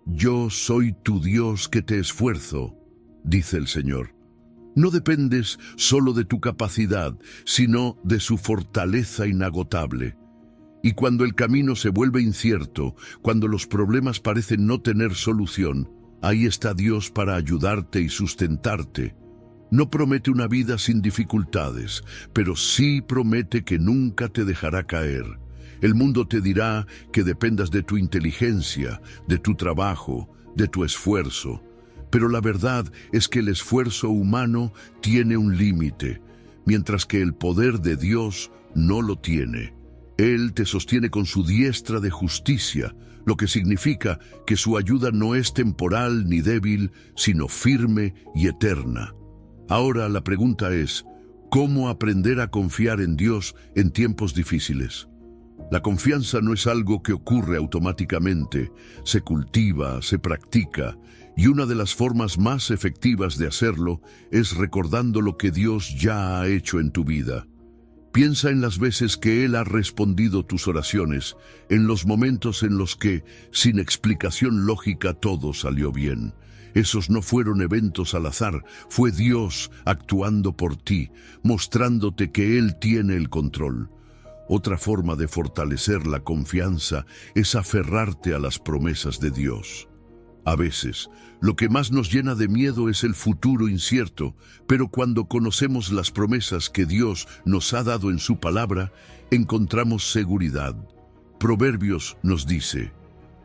Yo soy tu Dios que te esfuerzo, dice el Señor. No dependes solo de tu capacidad, sino de su fortaleza inagotable. Y cuando el camino se vuelve incierto, cuando los problemas parecen no tener solución, ahí está Dios para ayudarte y sustentarte. No promete una vida sin dificultades, pero sí promete que nunca te dejará caer. El mundo te dirá que dependas de tu inteligencia, de tu trabajo, de tu esfuerzo. Pero la verdad es que el esfuerzo humano tiene un límite, mientras que el poder de Dios no lo tiene. Él te sostiene con su diestra de justicia, lo que significa que su ayuda no es temporal ni débil, sino firme y eterna. Ahora la pregunta es: ¿cómo aprender a confiar en Dios en tiempos difíciles? La confianza no es algo que ocurre automáticamente, se cultiva, se practica, y una de las formas más efectivas de hacerlo es recordando lo que Dios ya ha hecho en tu vida. Piensa en las veces que Él ha respondido tus oraciones, en los momentos en los que, sin explicación lógica, todo salió bien. Esos no fueron eventos al azar, fue Dios actuando por ti, mostrándote que Él tiene el control. Otra forma de fortalecer la confianza es aferrarte a las promesas de Dios. A veces, lo que más nos llena de miedo es el futuro incierto, pero cuando conocemos las promesas que Dios nos ha dado en su palabra, encontramos seguridad. Proverbios nos dice: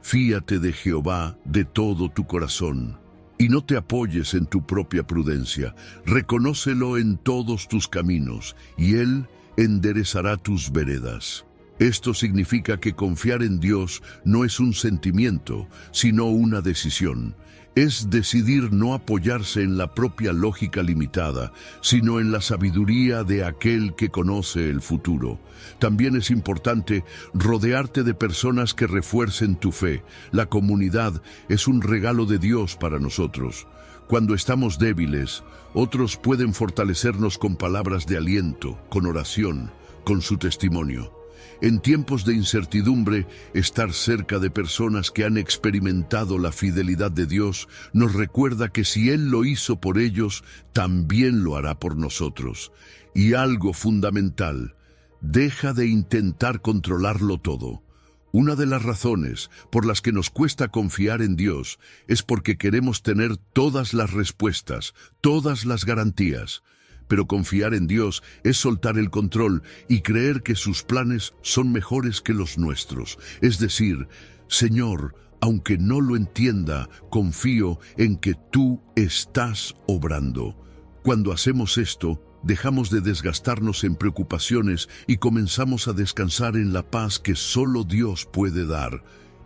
fíate de Jehová de todo tu corazón, y no te apoyes en tu propia prudencia. Reconócelo en todos tus caminos, y Él enderezará tus veredas. Esto significa que confiar en Dios no es un sentimiento, sino una decisión. Es decidir no apoyarse en la propia lógica limitada, sino en la sabiduría de aquel que conoce el futuro. También es importante rodearte de personas que refuercen tu fe. La comunidad es un regalo de Dios para nosotros. Cuando estamos débiles, otros pueden fortalecernos con palabras de aliento, con oración, con su testimonio. En tiempos de incertidumbre, estar cerca de personas que han experimentado la fidelidad de Dios nos recuerda que si Él lo hizo por ellos, también lo hará por nosotros. Y algo fundamental, deja de intentar controlarlo todo. Una de las razones por las que nos cuesta confiar en Dios es porque queremos tener todas las respuestas, todas las garantías. Pero confiar en Dios es soltar el control y creer que sus planes son mejores que los nuestros. Es decir, Señor, aunque no lo entienda, confío en que tú estás obrando. Cuando hacemos esto, dejamos de desgastarnos en preocupaciones y comenzamos a descansar en la paz que solo Dios puede dar.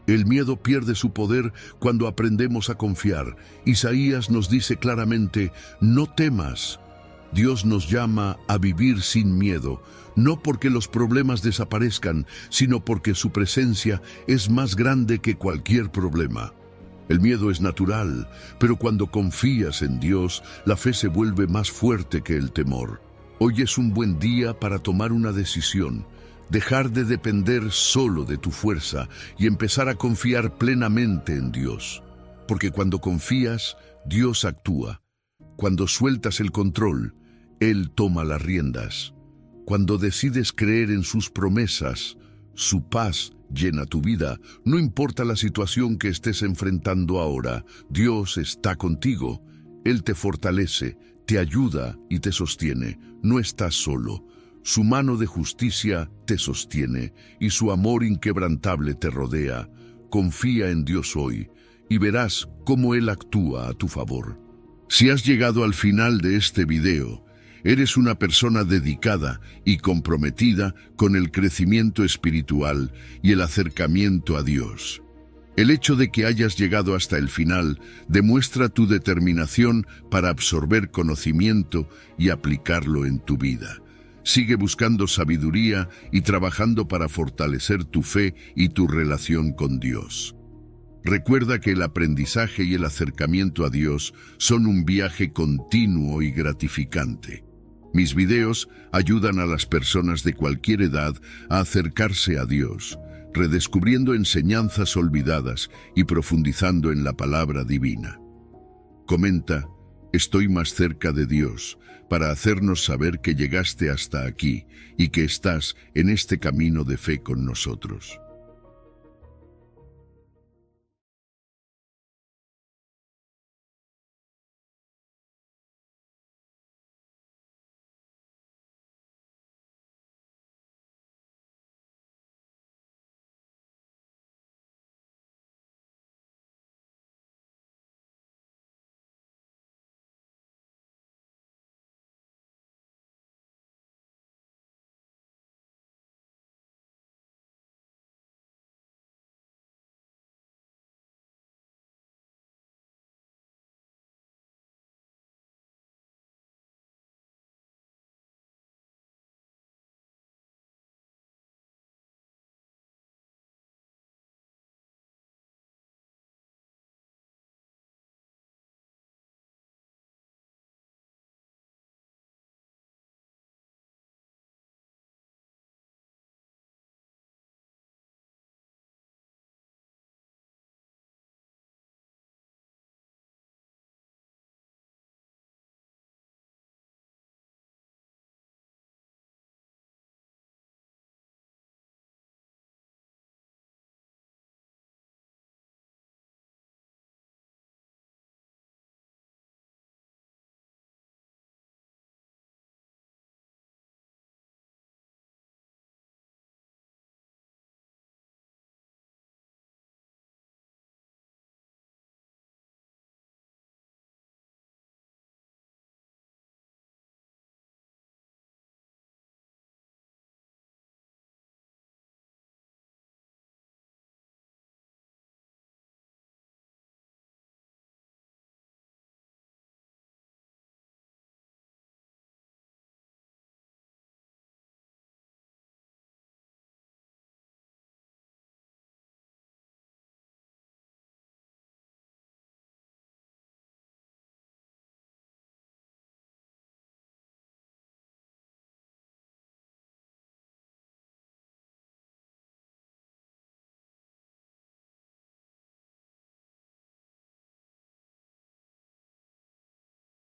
El miedo pierde su poder cuando aprendemos a confiar. Isaías nos dice claramente, no temas. Dios nos llama a vivir sin miedo, no porque los problemas desaparezcan, sino porque su presencia es más grande que cualquier problema. El miedo es natural, pero cuando confías en Dios, la fe se vuelve más fuerte que el temor. Hoy es un buen día para tomar una decisión, dejar de depender solo de tu fuerza y empezar a confiar plenamente en Dios. Porque cuando confías, Dios actúa. Cuando sueltas el control, Él toma las riendas. Cuando decides creer en sus promesas, su paz llena tu vida. No importa la situación que estés enfrentando ahora, Dios está contigo. Él te fortalece, te ayuda y te sostiene. No estás solo. Su mano de justicia te sostiene y su amor inquebrantable te rodea. Confía en Dios hoy y verás cómo Él actúa a tu favor. Si has llegado al final de este video, eres una persona dedicada y comprometida con el crecimiento espiritual y el acercamiento a Dios. El hecho de que hayas llegado hasta el final demuestra tu determinación para absorber conocimiento y aplicarlo en tu vida. Sigue buscando sabiduría y trabajando para fortalecer tu fe y tu relación con Dios. Recuerda que el aprendizaje y el acercamiento a Dios son un viaje continuo y gratificante. Mis videos ayudan a las personas de cualquier edad a acercarse a Dios, redescubriendo enseñanzas olvidadas y profundizando en la palabra divina. Comenta, estoy más cerca de Dios, para hacernos saber que llegaste hasta aquí y que estás en este camino de fe con nosotros.